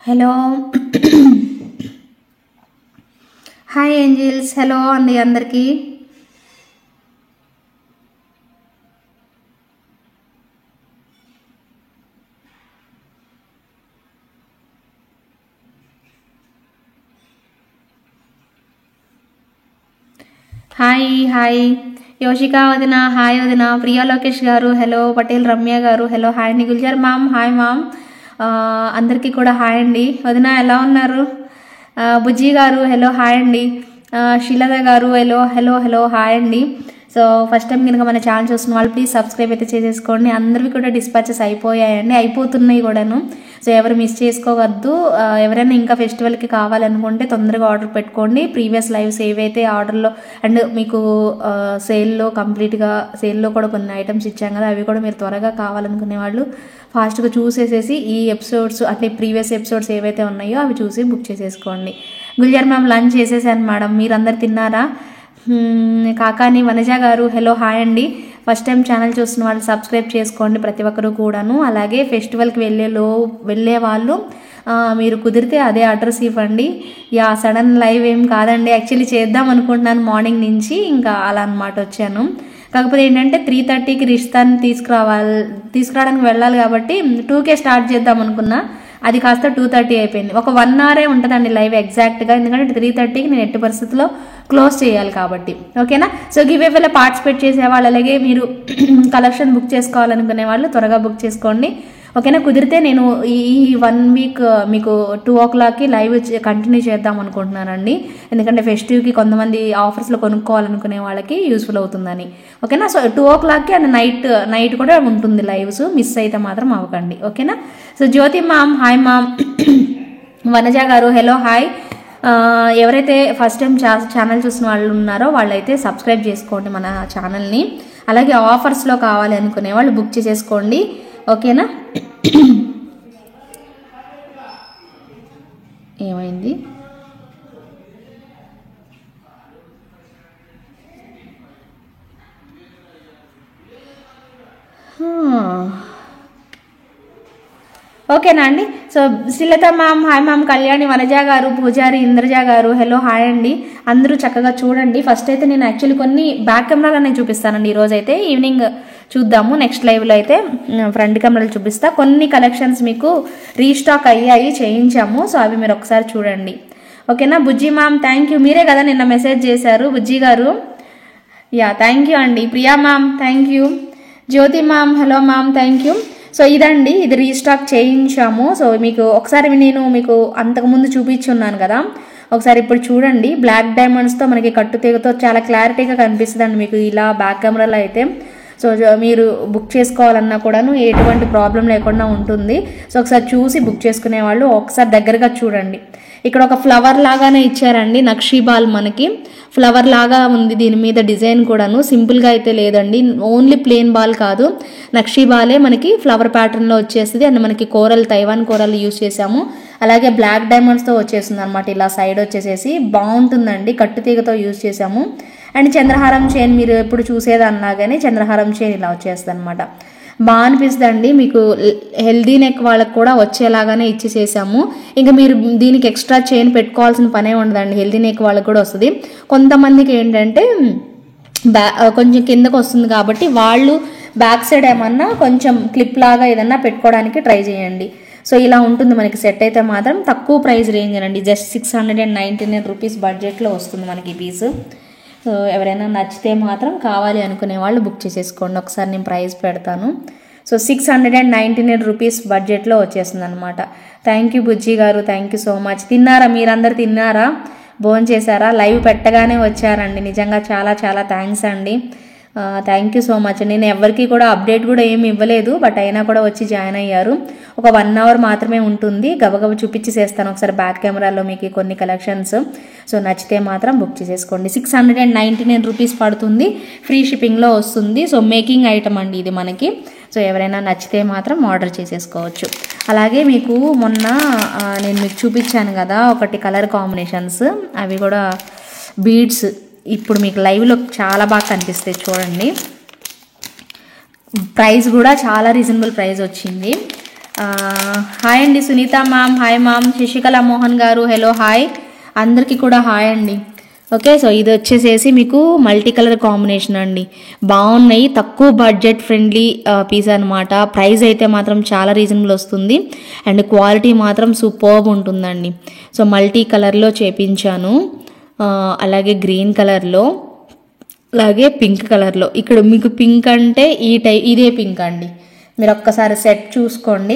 Hello hi Angeles. Hello అండి అందరికీ. Hi hi యోషిక వదిన, హాయ్ వదిన. ప్రియా లోకేష్ గారు హలో. పటేల్ రమ్య గారు హలో. హాయ్ అండి. Gulzar ma'am hi ma'am. అందరికీ కూడా హాయ్ అండి. వదిన ఎలా ఉన్నారు? బుజ్జి గారు హలో హాయ్ అండి. శీలద గారు హలో హలో హలో హాయ్ అండి. సో ఫస్ట్ టైం కనుక మన ఛానల్ చూస్తున్న వాళ్ళు ప్లీజ్ సబ్స్క్రైబ్ అయితే చేసేసుకోండి. అందరివి కూడా డిస్పాచెస్ అయిపోయాయండి, అయిపోతున్నాయి కూడాను. సో ఎవరు మిస్ చేసుకోవద్దు. ఎవరైనా ఇంకా ఫెస్టివల్కి కావాలనుకుంటే తొందరగా ఆర్డర్ పెట్టుకోండి. ప్రీవియస్ లైవ్స్ ఏవైతే ఆర్డర్లో అండ్ మీకు సేల్లో కంప్లీట్గా సేల్లో కూడా కొన్ని ఐటమ్స్ ఇచ్చాం కదా, అవి కూడా మీరు త్వరగా కావాలనుకునే వాళ్ళు ఫాస్ట్గా చూసేసేసి ఈ ఎపిసోడ్స్ అంటే ప్రీవియస్ ఎపిసోడ్స్ ఏవైతే ఉన్నాయో అవి చూసి బుక్ చేసేసుకోండి. గుల్జార్ మ్యామ్ లంచ్ చేసేసాను మేడం, మీరందరు తిన్నారా? కాకాని వనజ గారు హలో హాయ్ అండి. ఫస్ట్ టైం ఛానల్ చూస్తున్న వాళ్ళు సబ్స్క్రైబ్ చేసుకోండి ప్రతి ఒక్కరు కూడాను. అలాగే ఫెస్టివల్కి వెళ్ళే వాళ్ళు మీరు కుదిరితే అదే అడ్రస్ ఇవ్వండి. సడన్ లైవ్ ఏం కాదండి, యాక్చువల్లీ చేద్దాం అనుకుంటున్నాను మార్నింగ్ నుంచి, ఇంకా అలా అనమాట వచ్చాను. కాకపోతే ఏంటంటే 3:30కి రిష్తాన్ని తీసుకురావడానికి వెళ్ళాలి కాబట్టి 2కే స్టార్ట్ చేద్దాం అనుకున్నా. అది కాస్త 2:30 అయిపోయింది. ఒక 1 అవరే ఉంటుందండి లైవ్ ఎగ్జాక్ట్గా, ఎందుకంటే 3:30కి నేను ఎట్టి పరిస్థితుల్లో క్లోజ్ చేయాలి కాబట్టి. ఓకేనా? సో గివేవేలో పార్టిసిపేట్ చేసేవాళ్ళు, అలాగే మీరు కలెక్షన్ బుక్ చేసుకోవాలనుకునే వాళ్ళు త్వరగా బుక్ చేసుకోండి. ఓకేనా? కుదిరితే నేను ఈ 1 వీక్ మీకు 2 o'clockకి లైవ్ కంటిన్యూ చేద్దాం అనుకుంటున్నానండి, ఎందుకంటే ఫెస్టివ్కి కొంతమంది ఆఫర్స్లో కొనుక్కోవాలనుకునే వాళ్ళకి యూస్ఫుల్ అవుతుందని. ఓకేనా? సో 2 o'clockకి అండ్ నైట్ కూడా ఉంటుంది లైవ్స్, మిస్ అయితే మాత్రం అవ్వకండి. ఓకేనా? సో జ్యోతి మామ్ హాయ్ మామ్. వనజ గారు హలో హాయ్. ఎవరైతే ఫస్ట్ టైం ఛానల్ చూసిన వాళ్ళు ఉన్నారో వాళ్ళైతే సబ్స్క్రైబ్ చేసుకోండి మన ఛానల్ని. అలాగే ఆఫర్స్లో కావాలి అనుకునే వాళ్ళు బుక్ చేసేసుకోండి. ఓకేనా? ఏమైంది? ఓకేనా అండి. So Srilatha ma'am hi ma'am. Kalyani, Vanaja గారు, పూజారి, ఇంద్రజ గారు హలో హాయ్ అండి. అందరూ చక్కగా చూడండి. ఫస్ట్ అయితే నేను యాక్చువల్లీ కొన్ని బ్యాక్ కెమెరాలోనే చూపిస్తానండి ఈరోజు అయితే. ఈవినింగ్ చూద్దాము, నెక్స్ట్ లైవ్లో అయితే ఫ్రంట్ కెమెరాలు చూపిస్తా. కొన్ని కలెక్షన్స్ మీకు రీస్టాక్ అయ్యాయి, చేయించాము. సో అవి మీరు ఒకసారి చూడండి. ఓకేనా? బుజ్జి మ్యామ్ థ్యాంక్ యూ. మీరే కదా నిన్న మెసేజ్ చేశారు బుజ్జి గారు. థ్యాంక్ యూ అండి. Priya ma'am thank you. Jyoti ma'am hello ma'am thank you. So ఇదండి, ఇది రీస్టాక్ చేయించాము. సో మీకు ఒకసారి నేను మీకు అంతకుముందు చూపించున్నాను కదా, ఒకసారి ఇప్పుడు చూడండి. బ్లాక్ డైమండ్స్తో మనకి కట్టుతీగతో చాలా క్లారిటీగా కనిపిస్తుంది అండి మీకు ఇలా బ్యాక్ కెమెరాలో అయితే. సో మీరు బుక్ చేసుకోవాలన్నా కూడాను ఎటువంటి ప్రాబ్లం లేకుండా ఉంటుంది. సో ఒకసారి చూసి బుక్ చేసుకునే వాళ్ళు ఒకసారి దగ్గరగా చూడండి. ఇక్కడ ఒక ఫ్లవర్ లాగానే ఇచ్చారండి, నక్షీబాల్ మనకి ఫ్లవర్ లాగా ఉంది. దీని మీద డిజైన్ కూడాను సింపుల్గా అయితే లేదండి, ఓన్లీ ప్లేన్ బాల్ కాదు, నక్షీబాలే మనకి ఫ్లవర్ ప్యాటర్న్లో వచ్చేస్తుంది. అండ్ మనకి కోరల్, తైవాన్ కోరల్ యూజ్ చేసాము. అలాగే బ్లాక్ డైమండ్స్తో వచ్చేస్తుంది అనమాట, ఇలా సైడ్ వచ్చేసేసి బాగుంటుందండి. కట్టుతీగతో యూజ్ చేసాము. అండ్ చంద్రహారం చైన్ మీరు ఎప్పుడు చూసేదన్నాగానే చంద్రహారం చైన్ ఇలా వచ్చేస్తుంది అనమాట. బాగా అనిపిస్తుందండి. మీకు హెల్దీ నెక్ వాళ్ళకి కూడా వచ్చేలాగానే ఇచ్చేసేసాము. ఇంకా మీరు దీనికి ఎక్స్ట్రా చైన్ పెట్టుకోవాల్సిన పనే ఉండదండి, హెల్దీ నెక్ వాళ్ళకి కూడా వస్తుంది. కొంతమందికి ఏంటంటే కొంచెం కిందకు వస్తుంది కాబట్టి వాళ్ళు బ్యాక్ సైడ్ ఏమన్నా కొంచెం క్లిప్ లాగా ఏదన్నా పెట్టుకోవడానికి ట్రై చేయండి. సో ఇలా ఉంటుంది మనకి సెట్ అయితే మాత్రం తక్కువ ప్రైస్ రేంజ్ అండి, జస్ట్ 699 రూపీస్ బడ్జెట్లో వస్తుంది మనకి ఈ పీసు. సో ఎవరైనా నచ్చితే మాత్రం కావాలి అనుకునే వాళ్ళు బుక్ చేసేసుకోండి. ఒకసారి నేను ప్రైస్ పెడతాను. సో 699 రూపీస్ బడ్జెట్లో వచ్చేస్తుంది అనమాట. థ్యాంక్ యూ బుజ్జి గారు, థ్యాంక్ యూ సో మచ్. తిన్నారా మీరందరు? తిన్నారా? భోజనం చేశారా? లైవ్ పెట్టగానే వచ్చారండి, నిజంగా చాలా చాలా థ్యాంక్స్ అండి. Thank you so much. నేను ఎవరికి కూడా అప్డేట్ కూడా ఏమి ఇవ్వలేదు, బట్ అయినా కూడా వచ్చి జాయిన్ అయ్యారు. ఒక 1 hour మాత్రమే ఉంటుంది, గబగబ చూపించేస్తాను ఒకసారి బ్యాక్ కెమెరాలో మీకు కొన్ని కలెక్షన్స్. సో నచ్చితే మాత్రం బుక్ చేసేసుకోండి. 699 రూపీస్ పడుతుంది, ఫ్రీ షిప్పింగ్లో వస్తుంది. సో మేకింగ్ ఐటమ్ అండి ఇది మనకి. సో ఎవరైనా నచ్చితే మాత్రం ఆర్డర్ చేసేసుకోవచ్చు. అలాగే మీకు మొన్న నేను మీకు చూపించాను కదా ఒకటి కలర్ కాంబినేషన్స్, అవి కూడా బీడ్స్ ఇప్పుడు మీకు లైవ్లో చాలా బాగా కనిపిస్తాయి చూడండి. ప్రైస్ కూడా చాలా రీజనబుల్ ప్రైస్ వచ్చింది. హాయ్ అండి Sunitha ma'am, hi ma'am. Sasikala Mohan గారు హలో హాయ్. అందరికీ కూడా హాయ్ అండి. ఓకే, సో ఇది వచ్చేసేసి మీకు మల్టీ కలర్ కాంబినేషన్ అండి. బాగున్నాయి, తక్కువ బడ్జెట్ ఫ్రెండ్లీ పీస్ అనమాట. ప్రైస్ అయితే మాత్రం చాలా రీజనబుల్ వస్తుంది అండ్ క్వాలిటీ మాత్రం సూపర్బ్ ఉంటుందండి. సో మల్టీ కలర్లో చేపించాను, అలాగే గ్రీన్ కలర్లో, అలాగే పింక్ కలర్లో. ఇక్కడ మీకు పింక్ అంటే ఇదే పింక్ అండి. మీరు ఒక్కసారి సెట్ చూసుకోండి.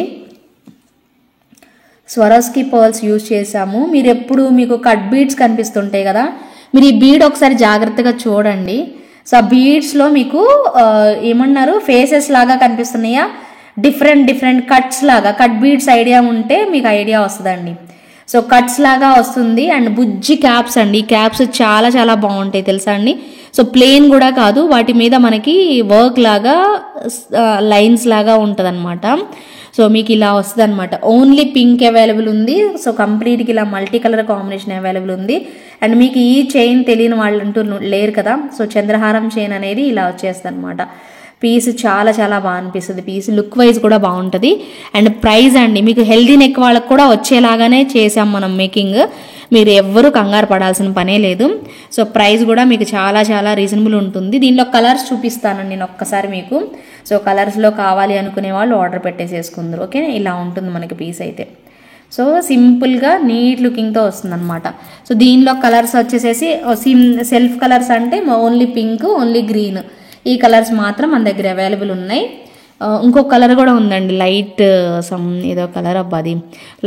స్వరోస్కి పర్ల్స్ యూజ్ చేసాము. మీరు ఎప్పుడు మీకు కట్ బీడ్స్ కనిపిస్తుంటాయి కదా, మీరు ఈ బీడ్ ఒకసారి జాగ్రత్తగా చూడండి. సో ఆ బీడ్స్లో మీకు ఏమన్నారు ఫేసెస్ లాగా కనిపిస్తున్నాయా, డిఫరెంట్ కట్స్ లాగా. కట్ బీడ్స్ ఐడియా ఉంటే మీకు ఐడియా వస్తుందండి. సో కట్స్ లాగా వస్తుంది అండ్ బుజ్జి క్యాప్స్ అండి. ఈ క్యాప్స్ చాలా చాలా బాగుంటాయి తెలుసా అండి. సో ప్లెయిన్ కూడా కాదు, వాటి మీద మనకి వర్క్ లాగా లైన్స్ లాగా ఉంటుంది అనమాట. సో మీకు ఇలా వస్తుంది అనమాట. ఓన్లీ పింక్ అవైలబుల్ ఉంది. సో కంప్లీట్గా ఇలా మల్టీ కలర్ కాంబినేషన్ అవైలబుల్ ఉంది. అండ్ మీకు ఈ చైన్ తెలియని వాళ్ళు అంటూ లేరు కదా. సో చంద్రహారం చైన్ అనేది ఇలా వచ్చేస్తుంది అనమాట. పీస్ చాలా చాలా బాగా అనిపిస్తుంది. పీస్ లుక్ వైజ్ కూడా బాగుంటుంది. అండ్ ప్రైస్ అండి మీకు హెల్దీ నెక్ వాళ్ళకి కూడా వచ్చేలాగానే చేసాం మనం మేకింగ్. మీరు ఎవ్వరూ కంగారు పడాల్సిన పనే లేదు. సో ప్రైస్ కూడా మీకు చాలా చాలా రీజనబుల్ ఉంటుంది. దీనిలో కలర్స్ చూపిస్తానండి నేను ఒక్కసారి మీకు. సో కలర్స్లో కావాలి అనుకునే వాళ్ళు ఆర్డర్ పెట్టేసేసుకుందరు. ఓకే, ఇలా ఉంటుంది మనకి పీస్ అయితే. సో సింపుల్గా నీట్ లుకింగ్తో వస్తుంది అనమాట. సో దీనిలో కలర్స్ వచ్చేసేసి సెల్ఫ్ కలర్స్ అంటే ఓన్లీ పింక్, ఓన్లీ గ్రీన్, ఈ కలర్స్ మాత్రం మన దగ్గర అవైలబుల్ ఉన్నాయి. ఇంకొక కలర్ కూడా ఉందండి, లైట్ ఏదో కలర్ అబ్బా, అది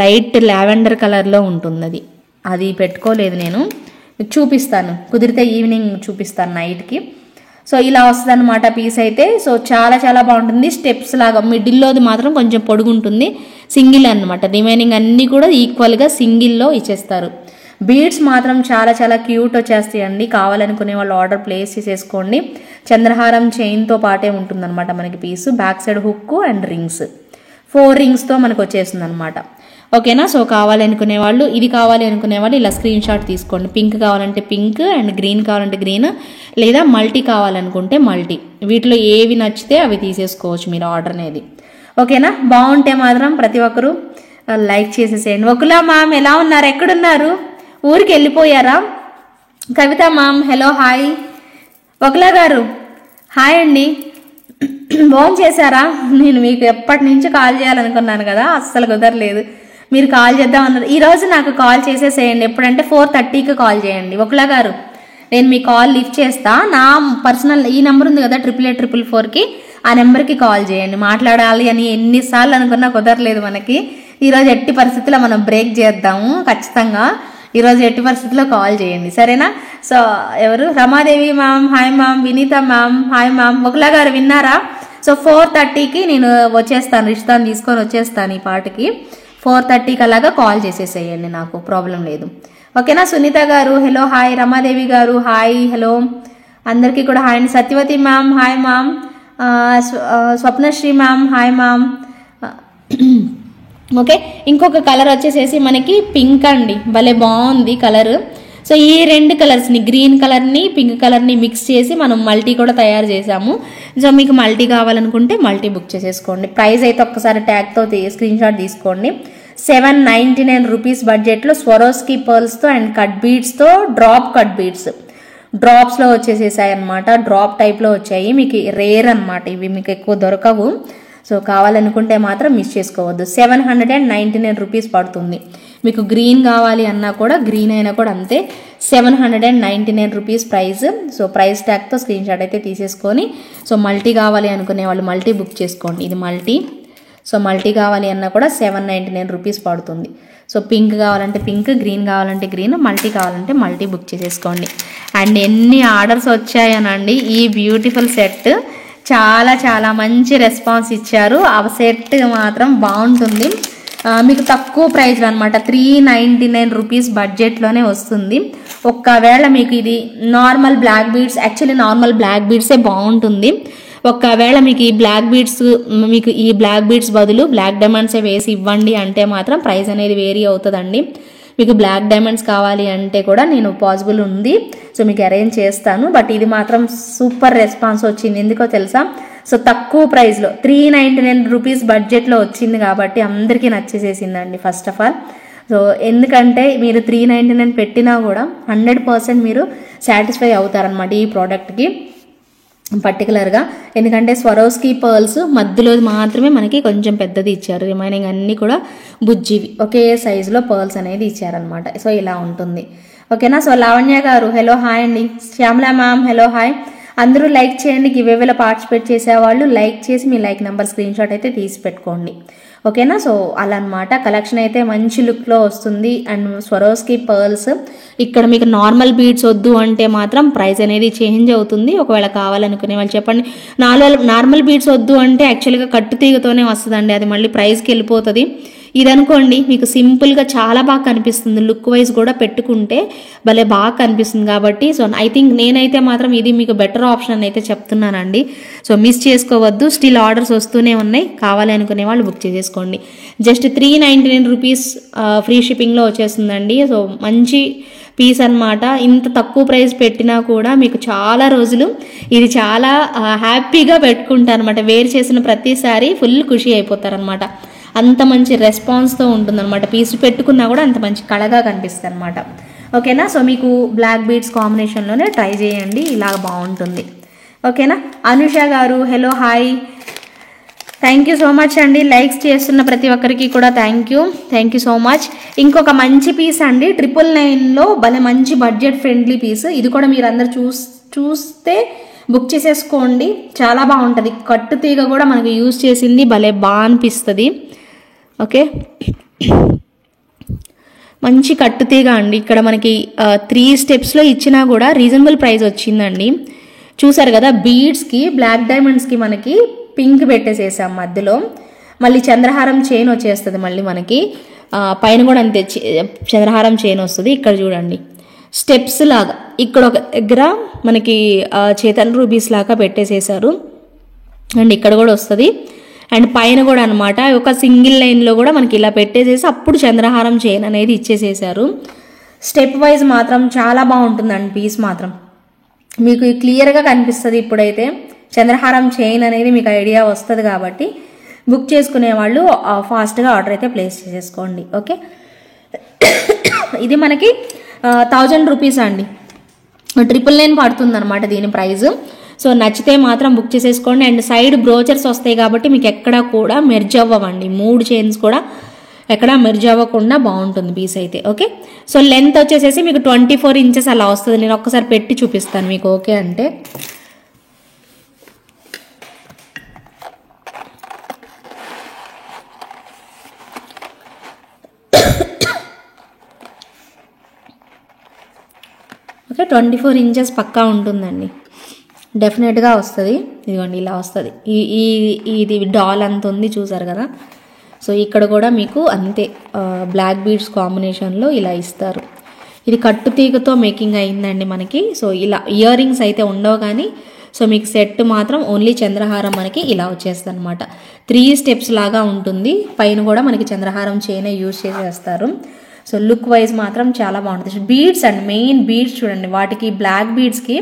లైట్ లావెండర్ కలర్లో ఉంటుంది. అది పెట్టుకోలేదు నేను, చూపిస్తాను కుదిరితే ఈవినింగ్ చూపిస్తాను నైట్కి. సో ఇలా వస్తుంది అనమాట పీస్ అయితే. సో చాలా చాలా బాగుంటుంది. స్టెప్స్ లాగా మిడిల్లోది మాత్రం కొంచెం పొడుగుంటుంది, సింగిల్ అనమాట. రిమైనింగ్ అన్నీ కూడా ఈక్వల్గా సింగిల్లో ఇచ్చేస్తారు. బీడ్స్ మాత్రం చాలా చాలా క్యూట్ వచ్చేస్తాయండి. కావాలనుకునే వాళ్ళు ఆర్డర్ ప్లేస్ చేసేసుకోండి. చంద్రహారం చైన్తో పాటే ఉంటుందన్నమాట మనకి piece. Back side hook and rings, 4 రింగ్స్తో మనకు వచ్చేస్తుంది అనమాట. ఓకేనా. సో కావాలి అనుకునే వాళ్ళు, ఇది కావాలి అనుకునే వాళ్ళు ఇలా స్క్రీన్ షాట్ తీసుకోండి. పింక్ కావాలంటే పింక్ అండ్ గ్రీన్ కావాలంటే గ్రీన్, లేదా మల్టీ కావాలనుకుంటే మల్టీ. వీటిలో ఏవి నచ్చితే అవి తీసేసుకోవచ్చు మీరు ఆర్డర్ అనేది. ఓకేనా. బాగుంటే మాత్రం ప్రతి ఒక్కరు లైక్ చేసేసేయండి. ఒకలా మ్యామ్ ఎలా ఉన్నారు, ఎక్కడున్నారు, ఊరికి వెళ్ళిపోయారా? కవిత మ్యామ్ హలో హాయ్. ఒకలా గారు హాయ్ అండి. ఫోన్ చేశారా? నేను మీకు ఎప్పటి నుంచి కాల్ చేయాలనుకున్నాను కదా, అస్సలు కుదరలేదు. మీరు కాల్ చేద్దాం అన్నారు. ఈరోజు నాకు కాల్ చేసేసేయండి. ఎప్పుడంటే 4:30కి కాల్ చేయండి. ఒకలా గారు నేను మీ కాల్ లిఫ్ట్ చేస్తా. నా పర్సనల్ ఈ నెంబర్ ఉంది కదా 8844కి, ఆ నెంబర్కి కాల్ చేయండి. మాట్లాడాలి అని ఎన్నిసార్లు అనుకున్నా కుదరలేదు మనకి. ఈరోజు ఎట్టి పరిస్థితుల్లో మనం బ్రేక్ చేద్దాము ఖచ్చితంగా. ఈరోజు ఎట్టి పరిస్థితుల్లో కాల్ చేయండి, సరేనా? సో ఎవరు Ramadevi ma'am hi ma'am, Vineetha ma'am hi ma'am. ఒకలా గారు విన్నారా? సో 4:30కి నేను వచ్చేస్తాను, రిష్తాన్ని తీసుకొని వచ్చేస్తాను. ఈ పాటకి 4:30కి అలాగా కాల్ చేసేసేయండి, నాకు ప్రాబ్లం లేదు. ఓకేనా. సునీత గారు హలో హాయ్, రమాదేవి గారు హాయ్ హలో, అందరికీ కూడా హాయ్ అండి. Satyavathi ma'am hi ma'am, Swapnasri ma'am hi ma'am. Okay, ఇంకొక కలర్ వచ్చేసేసి మనకి పింక్ అండి, భలే బాగుంది కలర్. సో ఈ 2 కలర్స్ని, గ్రీన్ కలర్ని పింక్ కలర్ని మిక్స్ చేసి మనం మల్టీ కూడా తయారు చేసాము. సో మీకు మల్టీ కావాలనుకుంటే మల్టీ బుక్ చేసేసుకోండి. ప్రైస్ అయితే ఒక్కసారి ట్యాగ్తో స్క్రీన్ షాట్ తీసుకోండి. 799 రూపీస్ బడ్జెట్లో స్వరోస్కి పర్ల్స్తో అండ్ కట్ బీడ్స్తో, డ్రాప్ కట్ బీడ్స్ డ్రాప్స్లో వచ్చేసేసాయి అనమాట. డ్రాప్ టైప్లో వచ్చాయి, మీకు రేర్ అనమాట, ఇవి మీకు ఎక్కువ దొరకవు. సో కావాలనుకుంటే మాత్రం మిస్ చేసుకోవద్దు. 799 రూపీస్ పడుతుంది. మీకు గ్రీన్ కావాలి అన్నా కూడా, గ్రీన్ అయినా కూడా అంతే, 799 రూపీస్ ప్రైస్. సో ప్రైస్ ట్యాగ్తో స్క్రీన్ షాట్ అయితే తీసేసుకొని, సో మల్టీ కావాలి అనుకునే వాళ్ళు మల్టీ బుక్ చేసుకోండి. ఇది మల్టీ. సో మల్టీ కావాలి అన్నా కూడా 799 రూపీస్ పడుతుంది. సో పింక్ కావాలంటే పింక్, గ్రీన్ కావాలంటే గ్రీన్, మల్టీ కావాలంటే మల్టీ బుక్ చేసేసుకోండి. అండ్ ఎన్ని ఆర్డర్స్ వచ్చాయనండి ఈ బ్యూటిఫుల్ సెట్. చాలా చాలా మంచి రెస్పాన్స్ ఇచ్చారు. ఆ సెట్ మాత్రం బాగుంటుంది. మీకు తక్కువ ప్రైస్లో అనమాట, 399 రూపీస్ బడ్జెట్లోనే వస్తుంది. ఒక్కవేళ మీకు ఇది normal black beads, actually normal black బీడ్సే బాగుంటుంది. ఒక్కవేళ మీకు ఈ బ్లాక్ బీడ్స్ బదులు బ్లాక్ డైమండ్సే వేసి ఇవ్వండి అంటే మాత్రం ప్రైస్ అనేది వేరీ అవుతుందండి. మీకు బ్లాక్ డైమండ్స్ కావాలి అంటే కూడా నేను పాసిబుల్ ఉంది, సో మీకు అరేంజ్ చేస్తాను. బట్ ఇది మాత్రం సూపర్ రెస్పాన్స్ వచ్చింది. ఎందుకో తెలుసా, సో తక్కువ ప్రైస్లో 399 రూపీస్ బడ్జెట్లో వచ్చింది కాబట్టి అందరికీ నచ్చేసేసిందండి ఫస్ట్ ఆఫ్ ఆల్. సో ఎందుకంటే మీరు 399 పెట్టినా కూడా 100% మీరు సాటిస్ఫై అవుతారనమాట ఈ ప్రోడక్ట్కి పర్టికులర్గా. ఎందుకంటే స్వరోస్కి పర్ల్స్ మధ్యలో మాత్రమే మనకి కొంచెం పెద్దది ఇచ్చారు, రిమైనింగ్ అన్నీ కూడా బుజ్జివి ఒకే సైజులో పర్ల్స్ అనేది ఇచ్చారనమాట. సో ఇలా ఉంటుంది. ఓకేనా. సో లావణ్య గారు హలో హాయ్ అండి. Shyamala ma'am hello hi. అందరూ లైక్ చేయండి. గివేవేలో పార్టిసిపేట్ చేసేవాళ్ళు లైక్ చేసి మీ లైక్ నెంబర్ స్క్రీన్ షాట్ అయితే తీసి పెట్టుకోండి. ఓకేనా. సో అలా అనమాట. కలెక్షన్ అయితే మంచి లుక్లో వస్తుంది. అండ్ స్వరోస్కి పర్ల్స్ ఇక్కడ మీకు నార్మల్ బీడ్స్ వద్దు అంటే మాత్రం ప్రైస్ అనేది చేంజ్ అవుతుంది. ఒకవేళ కావాలనుకునే వాళ్ళు చెప్పండి. నార్మల్ బీడ్స్ వద్దు అంటే యాక్చువల్గా కట్టు తీగతోనే వస్తుందండి, అది మళ్ళీ ప్రైస్కి వెళ్ళిపోతుంది. ఇదనుకోండి మీకు సింపుల్గా చాలా బాగా కనిపిస్తుంది, లుక్ వైజ్ కూడా పెట్టుకుంటే భలే బాగా కనిపిస్తుంది కాబట్టి సో ఐ థింక్ నేనైతే మాత్రం ఇది మీకు బెటర్ ఆప్షన్ అయితే చెప్తున్నానండి. సో మిస్ చేసుకోవద్దు. స్టిల్ ఆర్డర్స్ వస్తూనే ఉన్నాయి, కావాలి అనుకునే వాళ్ళు బుక్ చేసేసుకోండి. జస్ట్ 399 రూపీస్ ఫ్రీ షిప్పింగ్లో వచ్చేస్తుందండి. సో మంచి పీస్ అనమాట. ఇంత తక్కువ ప్రైస్ పెట్టినా కూడా మీకు చాలా రోజులు ఇది చాలా హ్యాపీగా పెట్టుకుంటారు అనమాట. వేర్ చేసిన ప్రతిసారి ఫుల్ ఖుషి అయిపోతారనమాట. అంత మంచి రెస్పాన్స్తో ఉంటుందన్నమాట. పీస్ పెట్టుకున్నా కూడా అంత మంచి కళగా కనిపిస్తుంది అనమాట. ఓకేనా. సో మీకు బ్లాక్ బీడ్స్ కాంబినేషన్లోనే ట్రై చేయండి, ఇలా బాగుంటుంది. ఓకేనా. అనుష గారు hello hi. Thank you so much అండి. లైక్స్ చేస్తున్న ప్రతి ఒక్కరికి కూడా థ్యాంక్ యూ సో మచ్. ఇంకొక మంచి పీస్ అండి 999లో భలే మంచి బడ్జెట్ ఫ్రెండ్లీ పీస్. ఇది కూడా మీరు అందరు చూస్తే బుక్ చేసేసుకోండి, చాలా బాగుంటుంది. కట్టు తీగ కూడా మనకి యూజ్ చేసింది భలే బాగా అనిపిస్తుంది. ఓకే, మంచి కట్టు తీగ అండి. ఇక్కడ మనకి 3 స్టెప్స్లో ఇచ్చినా కూడా రీజనబుల్ ప్రైస్ వచ్చిందండి. చూసారు కదా, బీడ్స్కి బ్లాక్ డైమండ్స్కి మనకి పింక్ పెట్టేసేసాం మధ్యలో. మళ్ళీ చంద్రహారం చైన్ వచ్చేస్తుంది మళ్ళీ మనకి పైన కూడా అంతే చంద్రహారం చైన్ వస్తుంది. ఇక్కడ చూడండి స్టెప్స్ లాగా ఇక్కడ ఒక దగ్గర మనకి చేతన్ రూబీస్ లాగా పెట్టేసేసారు. అండ్ ఇక్కడ కూడా వస్తుంది. అండ్ పైన కూడా అనమాట ఒక సింగిల్ లైన్లో కూడా మనకి ఇలా పెట్టేసేసి అప్పుడు చంద్రహారం చైన్ అనేది ఇచ్చేసేసారు. స్టెప్ వైజ్ మాత్రం చాలా బాగుంటుందండి పీస్ మాత్రం. మీకు క్లియర్గా కనిపిస్తుంది. ఇప్పుడైతే చంద్రహారం చైన్ అనేది మీకు ఐడియా వస్తుంది కాబట్టి బుక్ చేసుకునే వాళ్ళు ఫాస్ట్గా ఆర్డర్ అయితే ప్లేస్ చేసేసుకోండి. ఓకే, ఇది మనకి 1000 రూపీస్ అండి. 999 పడుతుంది అనమాట దీని ప్రైస్. సో నచ్చితే మాత్రం బుక్ చేసేసుకోండి. అండ్ సైడ్ బ్రోచర్స్ వస్తాయి కాబట్టి మీకు ఎక్కడ కూడా మెర్జ్ అవ్వండి. 3 చైన్స్ కూడా ఎక్కడ మెర్జ్ అవ్వకుండా బాగుంటుంది పీస్ అయితే. ఓకే, సో లెంత్ వచ్చేసేసి మీకు 24 ఇంచెస్ అలా వస్తుంది. నేను ఒక్కసారి పెట్టి చూపిస్తాను మీకు ఓకే అంటే. ఓకే, 24 ఇంచెస్ పక్కా ఉంటుందండి, డెఫినెట్గా వస్తుంది. ఇదిగోండి ఇలా వస్తుంది. ఇది డాల్ అంత ఉంది చూసారు కదా. సో ఇక్కడ కూడా మీకు అంతే బ్లాక్ బీడ్స్ కాంబినేషన్లో ఇలా ఇస్తారు. ఇది కట్టు తీగతో మేకింగ్ అయిందండి మనకి. సో ఇలా ఇయర్ రింగ్స్ అయితే ఉండవు కానీ సో మీకు సెట్ మాత్రం ఓన్లీ చంద్రహారం మనకి ఇలా వచ్చేస్తుంది అనమాట. 3 స్టెప్స్ లాగా ఉంటుంది. పైన కూడా మనకి చంద్రహారం చైనే యూజ్ చేసేస్తారు. సో లుక్ వైజ్ మాత్రం చాలా బాగుంటుంది. బీడ్స్ అండ్ మెయిన్ బీడ్స్ చూడండి, వాటికి బ్లాక్ బీడ్స్కి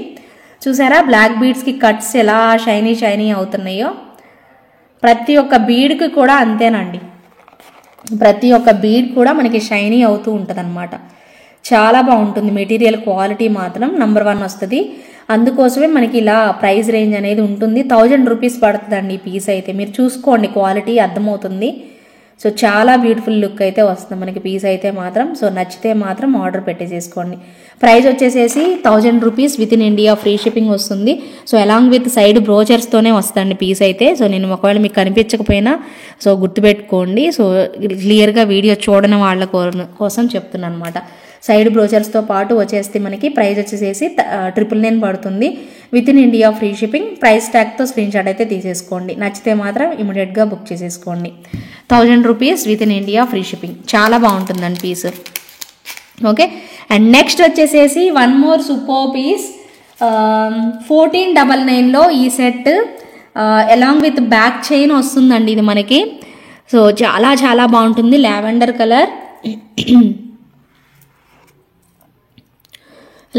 చూసారా, బ్లాక్ బీడ్స్కి కట్స్ ఎలా షైనీ అవుతున్నాయో ప్రతి ఒక్క బీడ్కి కూడా అంతేనండి. ప్రతి ఒక్క బీడ్ కూడా మనకి షైనీ అవుతూ ఉంటుంది అనమాట. చాలా బాగుంటుంది. మెటీరియల్ క్వాలిటీ మాత్రం నెంబర్ 1 వస్తుంది. అందుకోసమే మనకి ఇలా ప్రైస్ రేంజ్ అనేది ఉంటుంది. 1000 రూపీస్ పడుతుందండి ఈ పీస్ అయితే. మీరు చూసుకోండి, క్వాలిటీ అర్థమవుతుంది. సో చాలా బ్యూటిఫుల్ లుక్ అయితే వస్తుంది మనకి పీస్ అయితే మాత్రం. సో నచ్చితే మాత్రం ఆర్డర్ పెట్టేసేసుకోండి. ప్రైస్ వచ్చేసేసి 1000 rupees within India free shipping వస్తుంది. సో అలాంగ్ విత్ సైడ్ బ్రోచర్స్తోనే వస్తుంది పీస్ అయితే. సో నేను ఒకవేళ మీకు కనిపించకపోయినా సో గుర్తుపెట్టుకోండి. సో క్లియర్గా వీడియో చూడని వాళ్ళ కోసం చెప్తున్నాను అనమాట. సైడ్ బ్రోచర్స్తో పాటు వచ్చేస్తే మనకి ప్రైస్ వచ్చేసేసి 999 పడుతుంది within India free shipping. Price ట్యాగ్తో స్క్రీన్ షాట్ అయితే తీసేసుకోండి. నచ్చితే మాత్రం ఇమీడియట్గా బుక్ చేసేసుకోండి. 1000 rupees within India free shipping. చాలా బాగుంటుందండి పీస్. ఓకే, అండ్ నెక్స్ట్ వచ్చేసేసి 1 మోర్ సూపర్ పీస్ 1499లో ఈ set along with back chain వస్తుందండి ఇది మనకి. సో చాలా బాగుంటుంది. లావెండర్ కలర్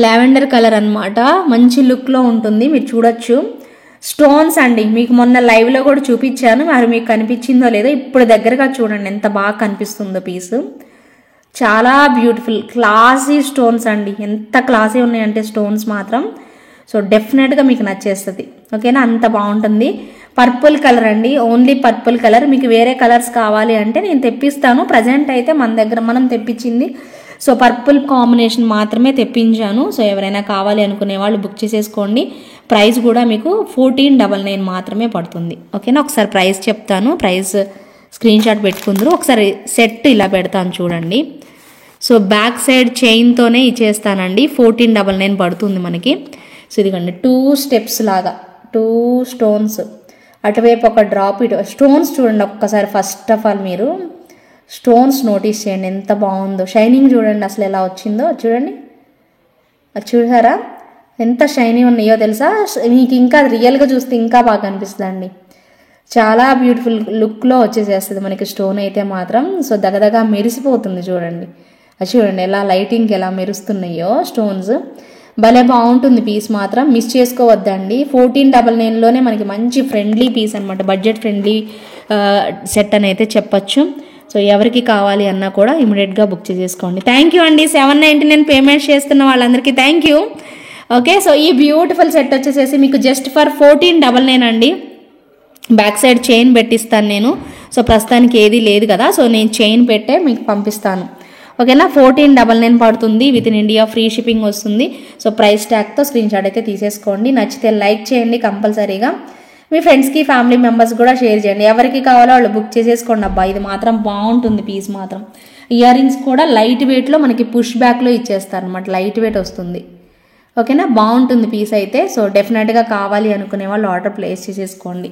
లావెండర్ కలర్ అన్నమాట, మంచి లుక్లో ఉంటుంది, మీరు చూడొచ్చు. స్టోన్స్ అండి, మీకు మొన్న లైవ్లో కూడా చూపించాను, మరి మీకు కనిపించిందో లేదో ఇప్పుడు దగ్గరగా చూడండి ఎంత బాగా కనిపిస్తుందో పీసు. చాలా బ్యూటిఫుల్ క్లాసీ స్టోన్స్ అండి, ఎంత క్లాసీ ఉన్నాయంటే స్టోన్స్ మాత్రం. సో డెఫినెట్గా మీకు నచ్చేస్తుంది, ఓకేనా, అంత బాగుంటుంది. పర్పుల్ కలర్ అండి, ఓన్లీ పర్పుల్ కలర్. మీకు వేరే కలర్స్ కావాలి అంటే నేను తెప్పిస్తాను. ప్రజెంట్ అయితే మన దగ్గర మనం తెప్పించింది సో పర్పుల్ కాంబినేషన్ మాత్రమే తెప్పించాను. సో ఎవరైనా కావాలి అనుకునే వాళ్ళు బుక్ చేసేసుకోండి. ప్రైస్ కూడా మీకు 1499 మాత్రమే పడుతుంది, ఓకేనా. ఒకసారి ప్రైస్ చెప్తాను, ప్రైస్ స్క్రీన్ షాట్ పెట్టుకుందరు. ఒకసారి సెట్ ఇలా పెడతాను చూడండి. సో బ్యాక్ సైడ్ చైన్తోనే ఇచ్చేస్తానండి, 1499 పడుతుంది మనకి. సో ఇదిగోండి 2 స్టెప్స్ లాగా 2 స్టోన్స్, అటువైపు ఒక డ్రాప్, ఇటు స్టోన్స్ చూడండి ఒక్కసారి. ఫస్ట్ ఆఫ్ ఆల్ మీరు స్టోన్స్ నోటీస్ చేయండి ఎంత బాగుందో, షైనింగ్ చూడండి అసలు ఎలా వచ్చిందో చూడండి. చూసారా ఎంత షైనీ ఉన్నాయో తెలుసా, మీకు ఇంకా రియల్గా చూస్తే ఇంకా బాగా కనిపిస్తుందండి. చాలా బ్యూటిఫుల్ లుక్లో వచ్చేసేస్తుంది మనకి స్టోన్ అయితే మాత్రం. సో దగదగా మెరిసిపోతుంది చూడండి, అది చూడండి ఎలా లైటింగ్కి ఎలా మెరుస్తున్నాయో స్టోన్స్. భలే బాగుంటుంది పీస్ మాత్రం, మిస్ చేసుకోవద్దండి. 1499లోనే మనకి మంచి ఫ్రెండ్లీ పీస్ అనమాట, బడ్జెట్ ఫ్రెండ్లీ సెట్ అని అయితే చెప్పచ్చు. సో ఎవరికి కావాలి అన్నా కూడా ఇమీడియట్గా బుక్ చేసేసుకోండి. థ్యాంక్ యూ అండి, 799 పేమెంట్ చేస్తున్న వాళ్ళందరికీ థ్యాంక్ యూ. ఓకే, సో ఈ బ్యూటిఫుల్ సెట్ వచ్చేసేసి మీకు జస్ట్ ఫర్ 1499 అండి. బ్యాక్ సైడ్ చైన్ పెట్టిస్తాను నేను. సో ప్రస్తుతానికి ఏది లేదు కదా, సో నేను చైన్ పెట్టే మీకు పంపిస్తాను, ఓకేనా. 1499 పడుతుంది, within India free shipping వస్తుంది. సో ప్రైస్ ట్యాగ్తో స్క్రీన్ షాట్ అయితే తీసేసుకోండి. నచ్చితే లైక్ చేయండి కంపల్సరీగా, మీ ఫ్రెండ్స్కి ఫ్యామిలీ మెంబర్స్ కూడా షేర్ చేయండి. ఎవరికి కావాలో వాళ్ళు బుక్ చేసేసుకోండి. అబ్బా ఇది మాత్రం బాగుంటుంది పీస్ మాత్రం. ఇయర్ రింగ్స్ కూడా లైట్ వెయిట్లో మనకి పుష్ బ్యాక్లో ఇచ్చేస్తారు అనమాట, లైట్ వెయిట్ వస్తుంది, ఓకేనా. బాగుంటుంది పీస్ అయితే. సో డెఫినెట్గా కావాలి అనుకునే వాళ్ళు ఆర్డర్ ప్లేస్ చేసేసుకోండి,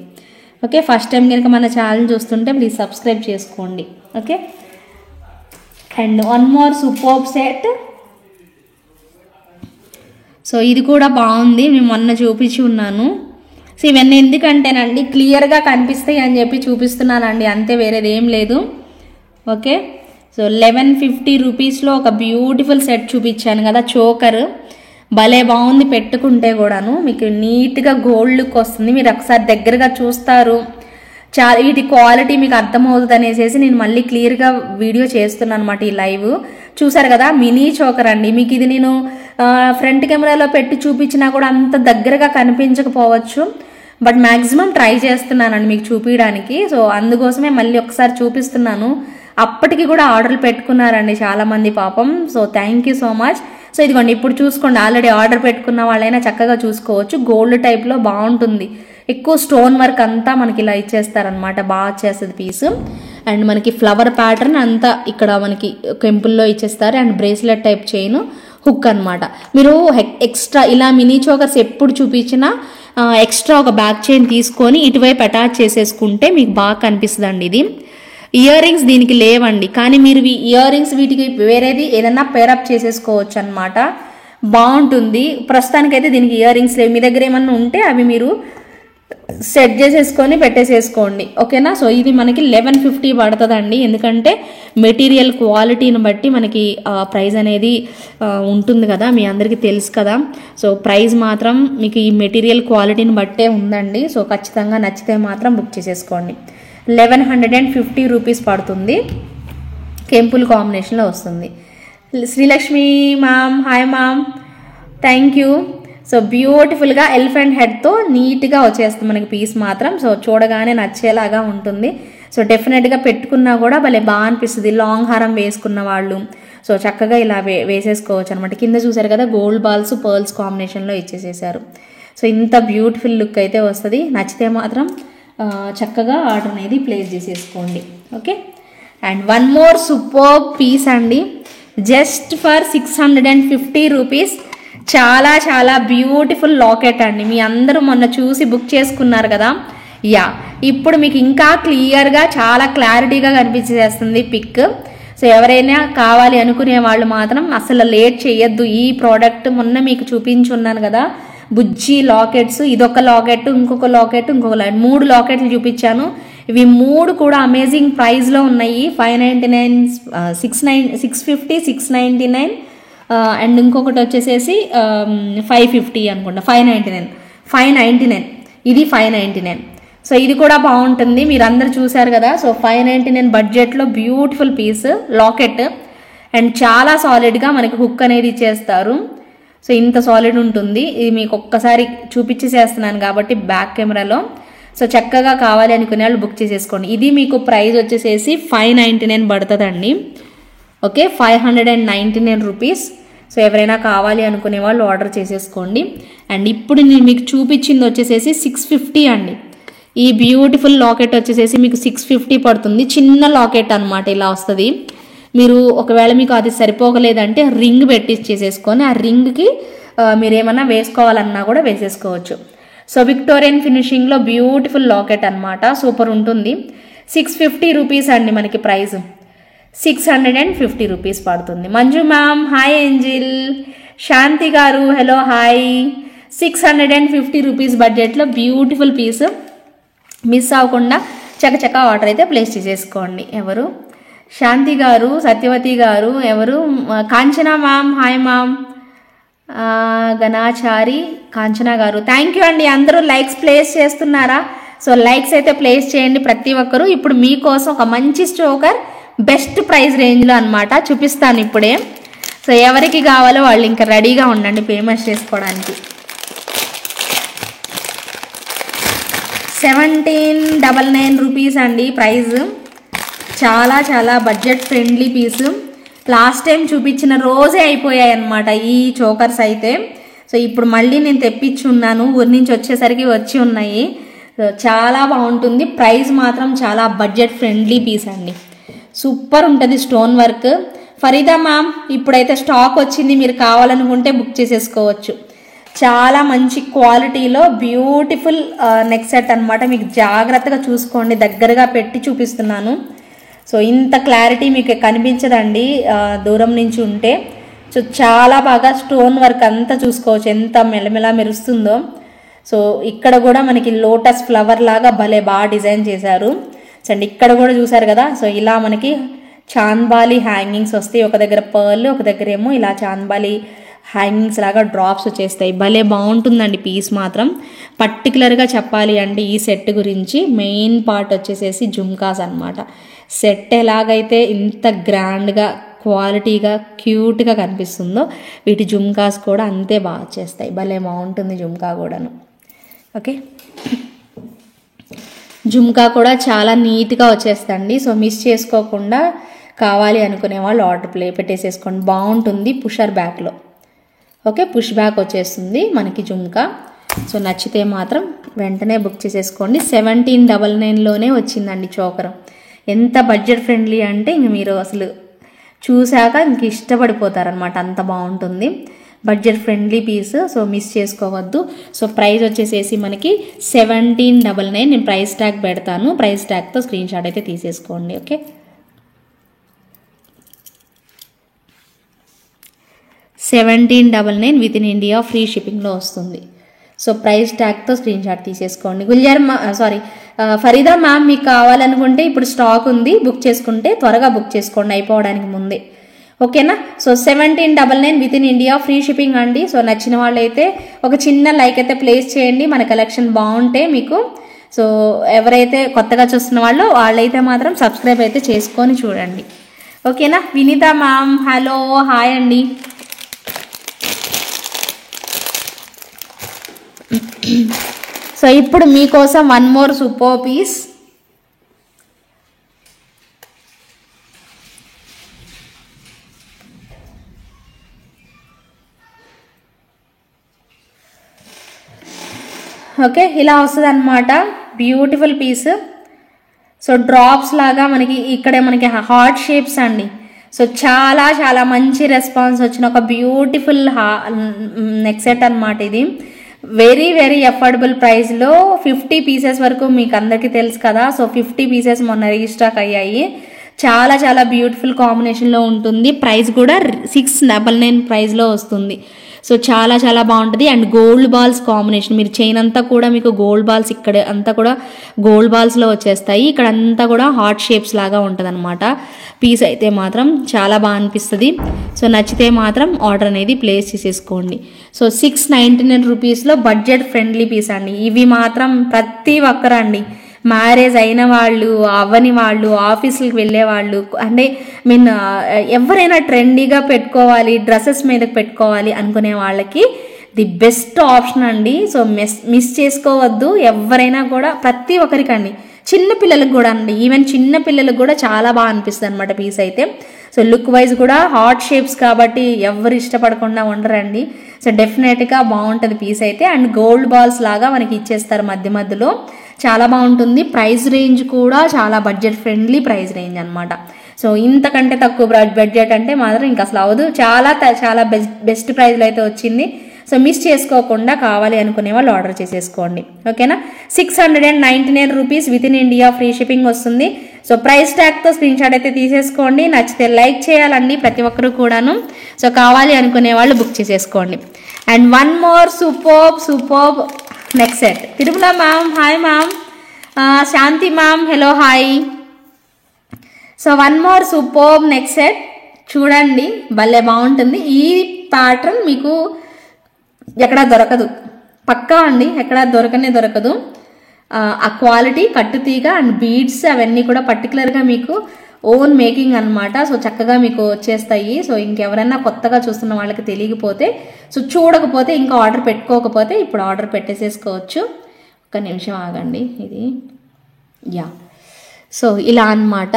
ఓకే. ఫస్ట్ టైం కనుక మన ఛానల్ చూస్తుంటే ప్లీజ్ సబ్స్క్రైబ్ చేసుకోండి, okay. And one more superb set. So ఇది కూడా బాగుంది, మేము మొన్న చూపించి ఉన్నాను. సో ఇవన్నీ ఎందుకంటేనండి క్లియర్గా కనిపిస్తాయి అని చెప్పి చూపిస్తున్నానండి, అంతే, వేరేది ఏం లేదు, ఓకే. సో 1150 రూపీస్లో ఒక బ్యూటిఫుల్ సెట్ చూపించాను కదా, చోకర్ భలే బాగుంది, పెట్టుకుంటే కూడాను మీకు నీట్గా గోల్డ్ లుక్ వస్తుంది. మీరు ఒకసారి దగ్గరగా చూస్తారు, చాలా వీటి క్వాలిటీ మీకు అర్థమవుతుంది అనేసి నేను మళ్ళీ క్లియర్గా వీడియో చేస్తున్నాను అనమాట. ఈ లైవ్ చూసారు కదా, మినీ చోకర్ అండి. మీకు ఇది నేను ఫ్రంట్ కెమెరాలో పెట్టి చూపించినా కూడా అంత దగ్గరగా కనిపించకపోవచ్చు, బట్ మ్యాక్సిమం ట్రై చేస్తున్నానండి మీకు చూపించడానికి. సో అందుకోసమే మళ్ళీ ఒకసారి చూపిస్తున్నాను. అప్పటికి కూడా ఆర్డర్లు పెట్టుకున్నారండి చాలామంది పాపం. So thank you so much. So ఇదిగోండి ఇప్పుడు చూసుకోండి, ఆల్రెడీ ఆర్డర్ పెట్టుకున్న వాళ్ళైనా చక్కగా చూసుకోవచ్చు. గోల్డ్ టైప్లో బాగుంటుంది, ఎక్కువ స్టోన్ వర్క్ అంతా మనకి ఇలా ఇచ్చేస్తారనమాట, బాగా వచ్చేస్తుంది పీసు. అండ్ మనకి ఫ్లవర్ ప్యాటర్న్ అంతా ఇక్కడ మనకి కెంపుల్లో ఇచ్చేస్తారు. And bracelet type chain, hook అనమాట. మీరు ఎక్స్ట్రా ఇలా మినీ చోకర్స్ ఎప్పుడు చూపించినా ఎక్స్ట్రా ఒక బ్యాక్ చైన్ తీసుకొని ఇటువైపు అటాచ్ చేసేసుకుంటే మీకు బాగా కనిపిస్తుంది అండి. ఇది ఇయర్ రింగ్స్ దీనికి లేవండి, కానీ మీరు ఇయర్ రింగ్స్ వీటికి వేరేది ఏదన్నా పేరప్ చేసేసుకోవచ్చు అనమాట, బాగుంటుంది. ప్రస్తుతానికైతే దీనికి ఇయర్ రింగ్స్ లేవు, మీ దగ్గర ఏమన్నా ఉంటే అవి మీరు సెట్ చేసేసుకొని పెట్టేసేసుకోండి, ఓకేనా. సో ఇది మనకి 1150 పడుతుందండి, ఎందుకంటే మెటీరియల్ క్వాలిటీని బట్టి మనకి ప్రైస్ అనేది ఉంటుంది కదా, మీ అందరికీ తెలుసు కదా. సో ప్రైస్ మాత్రం మీకు ఈ మెటీరియల్ క్వాలిటీని బట్టే ఉందండి. సో ఖచ్చితంగా నచ్చితే మాత్రం బుక్ చేసేసుకోండి. 1150 రూపీస్ పడుతుంది, కెంపుల్ కాంబినేషన్లో వస్తుంది. Srilakshmi ma'am, hi ma'am, thank you. So బ్యూటిఫుల్గా ఎలిఫెంట్ హెడ్తో నీట్గా వచ్చేస్తుంది మనకి పీస్ మాత్రం. సో చూడగానే నచ్చేలాగా ఉంటుంది. సో డెఫినెట్గా పెట్టుకున్నా కూడా భలే బాగా అనిపిస్తుంది. లాంగ్ హారం వేసుకున్న వాళ్ళు సో చక్కగా ఇలా వేసేసుకోవచ్చు అనమాట. కింద చూసారు కదా గోల్డ్ బాల్స్ పర్ల్స్ కాంబినేషన్లో ఇచ్చేసేసారు. సో ఇంత బ్యూటిఫుల్ లుక్ అయితే వస్తుంది. నచ్చితే మాత్రం చక్కగా ఆర్డర్ అనేది ప్లేస్ చేసేసుకోండి, okay. And one more super piece అండి, జస్ట్ ఫర్ 650 రూపీస్. చాలా చాలా బ్యూటిఫుల్ లాకెట్ అండి. మీ అందరూ మొన్న చూసి బుక్ చేసుకున్నారు కదా, యా ఇప్పుడు మీకు ఇంకా క్లియర్గా చాలా క్లారిటీగా కనిపించేస్తుంది పిక్. సో ఎవరైనా కావాలి అనుకునే వాళ్ళు మాత్రం అసలు లేట్ చేయొద్దు. ఈ ప్రోడక్ట్ మొన్న మీకు చూపించున్నాను కదా, బుజ్జి లాకెట్స్, ఇదొక లాకెట్, ఇంకొక లాకెట్, ఇంకొక లాకెట్, 3 లాకెట్లు చూపించాను. ఇవి 3 కూడా అమేజింగ్ ప్రైస్లో ఉన్నాయి. 599, 650, 699, అండ్ ఇంకొకటి వచ్చేసేసి 550 అనుకుంటా, 599 ఇది 599. సో ఇది కూడా బాగుంటుంది, మీరు అందరు చూసారు కదా. సో 599 బడ్జెట్లో బ్యూటిఫుల్ పీస్ లాకెట్ అండ్ చాలా సాలిడ్గా మనకి హుక్ అనేది ఇచ్చేస్తారు. సో ఇంత సాలిడ్ ఉంటుంది. ఇది మీకు ఒక్కసారి చూపించేసేస్తున్నాను కాబట్టి బ్యాక్ కెమెరాలో. సో చక్కగా కావాలి అనుకునే వాళ్ళు బుక్ చేసేసుకోండి. ఇది మీకు ప్రైస్ వచ్చేసేసి 599 పడుతుందండి. Okay, 599 rupees. సో ఎవరైనా కావాలి అనుకునే వాళ్ళు ఆర్డర్ చేసేసుకోండి. అండ్ ఇప్పుడు నేను మీకు చూపించింది వచ్చేసేసి 650 అండి. ఈ బ్యూటిఫుల్ లాకెట్ వచ్చేసేసి మీకు 650 పడుతుంది. చిన్న లాకెట్ అనమాట, ఇలా వస్తుంది. మీరు ఒకవేళ మీకు అది సరిపోగలేదంటే రింగ్ పెట్టించేసేసుకొని ఆ రింగ్కి మీరు ఏమన్నా వేసుకోవాలన్నా కూడా వేసేసుకోవచ్చు. సో విక్టోరియన్ ఫినిషింగ్లో బ్యూటిఫుల్ లాకెట్ అనమాట, సూపర్ ఉంటుంది. 650 రూపీస్ అండి మనకి ప్రైస్. 650 రూపీస్ పడుతుంది. మంజు మ్యామ్ హాయ్, ఏంజిల్, శాంతి గారు హలో హాయ్. 650 రూపీస్ బడ్జెట్లో బ్యూటిఫుల్ పీస్. మిస్ అవ్వకుండా చకచకా ఆర్డర్ అయితే ప్లేస్ చేసేసుకోండి. ఎవరు శాంతి గారు, సత్యవతి గారు, ఎవరు Kanchana ma'am hi ma'am, Ganachari Kanchana గారు థ్యాంక్ యూ అండి. అందరూ లైక్స్ ప్లేస్ చేస్తున్నారా? సో లైక్స్ అయితే ప్లేస్ చేయండి ప్రతి ఒక్కరు. ఇప్పుడు మీకోసం ఒక మంచి స్టోకర్ బెస్ట్ ప్రైస్ రేంజ్లో అనమాట చూపిస్తాను ఇప్పుడే. సో ఎవరికి కావాలో వాళ్ళు ఇంకా రెడీగా ఉండండి పేమెంట్ చేసుకోవడానికి. 1799 రూపీస్ అండి ప్రైస్. చాలా చాలా బడ్జెట్ ఫ్రెండ్లీ పీసు. లాస్ట్ టైం చూపించిన రోజే అయిపోయాయి అన్నమాట ఈ చోకర్స్ అయితే. సో ఇప్పుడు మళ్ళీ నేను తెప్పించున్నాను, ఊరి నుంచి వచ్చేసరికి వచ్చి ఉన్నాయి. చాలా బాగుంటుంది. ప్రైస్ మాత్రం చాలా బడ్జెట్ ఫ్రెండ్లీ పీస్ అండి, సూపర్ ఉంటుంది స్టోన్ వర్క్. ఫరీదా మ్యామ్ ఇప్పుడైతే స్టాక్ వచ్చింది, మీరు కావాలనుకుంటే బుక్ చేసేసుకోవచ్చు. చాలా మంచి క్వాలిటీలో బ్యూటిఫుల్ నెక్ సెట్ అనమాట. మీకు జాగ్రత్తగా చూసుకోండి, దగ్గరగా పెట్టి చూపిస్తున్నాను. సో ఇంత క్లారిటీ మీకు కనిపించదండి దూరం నుంచి ఉంటే. సో చాలా బాగా స్టోన్ వర్క్ అంతా చూసుకోవచ్చు ఎంత మెలమెలా మెరుస్తుందో. సో ఇక్కడ కూడా మనకి లోటస్ ఫ్లవర్ లాగా భలే బాగా డిజైన్ చేశారు. సో అండ్ ఇక్కడ కూడా చూసారు కదా. సో ఇలా మనకి చాంద్బాలి హ్యాంగింగ్స్ వస్తాయి, ఒక దగ్గర పర్ల్, ఒక దగ్గర ఏమో ఇలా చాంద్బాలి హ్యాంగింగ్స్ లాగా డ్రాప్స్ వచ్చేస్తాయి. భలే బాగుంటుందండి పీస్ మాత్రం. పర్టికులర్గా చెప్పాలి అంటే ఈ సెట్ గురించి మెయిన్ పార్ట్ వచ్చేసేసి జుమ్కాస్ అనమాట. సెట్ ఎలాగైతే ఇంత గ్రాండ్గా క్వాలిటీగా క్యూట్గా కనిపిస్తుందో వీటి జుమ్కాస్ కూడా అంతే బాగా వచ్చేస్తాయి. భలే బాగుంటుంది జుమ్కా కూడాను. ఓకే, జుమ్కా కూడా చాలా నీట్గా వచ్చేస్తండి. సో మిస్ చేసుకోకుండా కావాలి అనుకునే వాళ్ళు ఆర్డర్ పెట్టేసేసుకోండి, బాగుంటుంది. పుషర్ బ్యాక్లో ఓకే, పుష్ బ్యాక్ వచ్చేస్తుంది మనకి జుమ్కా. సో నచ్చితే మాత్రం వెంటనే బుక్ చేసేసుకోండి. 1799లోనే వచ్చిందండి చోకరం. ఎంత బడ్జెట్ ఫ్రెండ్లీ అంటే ఇంక మీరు అసలు చూశాక ఇంక ఇష్టపడిపోతారనమాట, అంత బాగుంటుంది. Budget friendly piece, so miss చేసుకోవద్దు. సో ప్రైస్ వచ్చేసేసి మనకి 1799. నేను ప్రైస్ ట్యాగ్ పెడతాను, ప్రైస్ ట్యాగ్తో స్క్రీన్ షాట్ అయితే తీసేసుకోండి. Okay, 1799 within India free షిప్పింగ్లో వస్తుంది. సో ప్రైస్ ట్యాగ్తో స్క్రీన్ షాట్ తీసేసుకోండి. ఫరీదా మ్యామ్ మీకు కావాలనుకుంటే ఇప్పుడు స్టాక్ ఉంది, బుక్ చేసుకుంటే త్వరగా బుక్ చేసుకోండి అయిపోవడానికి ముందే. ఓకేనా? So 1799 within India free shipping అండి. సో నచ్చిన వాళ్ళైతే ఒక చిన్న లైక్ అయితే ప్లేస్ చేయండి, మన కలెక్షన్ బాగుంటే మీకు. సో ఎవరైతే కొత్తగా చూస్తున్న వాళ్ళైతే మాత్రం సబ్స్క్రైబ్ అయితే చేసుకొని చూడండి. ఓకేనా? వినీత మ్యామ్ హలో హాయ్ అండి. సో ఇప్పుడు మీకోసం one more super piece. Okay, ఇలా వస్తుంది అనమాట బ్యూటిఫుల్ పీస్. సో డ్రాప్స్ లాగా మనకి ఇక్కడే మనకి హార్ట్ షేప్స్ అండి. సో చాలా చాలా మంచి రెస్పాన్స్ వచ్చిన ఒక బ్యూటిఫుల్ నెక్ సెట్ అనమాట ఇది. వెరీ వెరీ అఫోర్డబుల్ ప్రైస్లో 50 పీసెస్ వరకు మీకు అందరికీ తెలుసు కదా. సో 50 పీసెస్ మొన్న రీస్టాక్ అయ్యాయి. చాలా చాలా బ్యూటిఫుల్ కాంబినేషన్లో ఉంటుంది. ప్రైస్ కూడా 699 ప్రైస్లో వస్తుంది. సో చాలా చాలా బాగుంటుంది. అండ్ గోల్డ్ బాల్స్ కాంబినేషన్, మీరు చైన్ అంతా కూడా మీకు గోల్డ్ బాల్స్ ఇక్కడ అంతా కూడా గోల్డ్ బాల్స్లో వచ్చేస్తాయి. ఇక్కడ అంతా కూడా హార్ట్ షేప్స్ లాగా ఉంటుంది అనమాట. పీస్ అయితే మాత్రం చాలా బాగా అనిపిస్తుంది. సో నచ్చితే మాత్రం ఆర్డర్ అనేది ప్లేస్ చేసేసుకోండి. సో 699 రూపీస్లో బడ్జెట్ ఫ్రెండ్లీ పీస్ అండి. ఇవి మాత్రం ప్రతి ఒక్కరండి, మ్యారేజ్ అయిన వాళ్ళు, అవ్వని వాళ్ళు, ఆఫీసులకు వెళ్ళే వాళ్ళు, అంటే మీన్ ఎవరైనా ట్రెండీగా పెట్టుకోవాలి, డ్రెస్సెస్ మీదకి పెట్టుకోవాలి అనుకునే వాళ్ళకి ది బెస్ట్ ఆప్షన్ అండి. సో మిస్ చేసుకోవద్దు ఎవరైనా కూడా, ప్రతి ఒక్కరికండి, చిన్న పిల్లలకు కూడా అండి, ఈవెన్ చిన్న పిల్లలకు కూడా చాలా బాగా అనిపిస్తుంది అనమాట పీస్ అయితే. సో లుక్ వైజ్ కూడా హార్ట్ షేప్స్ కాబట్టి ఎవరు ఇష్టపడకుండా ఉండరండి. సో డెఫినెట్గా బాగుంటుంది పీస్ అయితే. అండ్ గోల్డ్ బాల్స్ లాగా మనకి ఇచ్చేస్తారు మధ్య మధ్యలో, చాలా బాగుంటుంది. ప్రైస్ రేంజ్ కూడా చాలా బడ్జెట్ ఫ్రెండ్లీ ప్రైస్ రేంజ్ అనమాట. సో ఇంతకంటే తక్కువ బడ్జెట్ అంటే మాత్రం ఇంకా అసలు అవ్వదు. చాలా చాలా బెస్ట్ ప్రైస్లో అయితే వచ్చింది. సో మిస్ చేసుకోకుండా కావాలి అనుకునే వాళ్ళు ఆర్డర్ చేసేసుకోండి. ఓకేనా. 699 rupees within India free shipping వస్తుంది. సో ప్రైస్ ట్యాగ్తో స్క్రీన్ షాట్ అయితే తీసేసుకోండి. నచ్చితే లైక్ చేయాలండి ప్రతి ఒక్కరు కూడాను. సో కావాలి అనుకునే వాళ్ళు బుక్ చేసేసుకోండి. And one more superb next set. Tirumala ma'am hi ma'am, Shanti ma'am hello hi. So one more superb next set చూడండి, భలే బాగుంటుంది. ఈ ప్యాటర్న్ మీకు ఎక్కడా దొరకదు, పక్కా అండి, ఎక్కడా దొరకదు. ఆ క్వాలిటీ, కట్టుతీగ అండ్ బీడ్స్ అవన్నీ కూడా పర్టికులర్గా మీకు ఓన్ మేకింగ్ అనమాట. సో చక్కగా మీకు వచ్చేస్తాయి. సో ఇంకెవరైనా కొత్తగా చూస్తున్న వాళ్ళకి తెలియకపోతే, సో చూడకపోతే, ఇంకా ఆర్డర్ పెట్టుకోకపోతే ఇప్పుడు ఆర్డర్ పెట్టేసేసుకోవచ్చు. ఒక్క నిమిషం ఆగండి. ఇది యా, సో ఇలా అన్నమాట.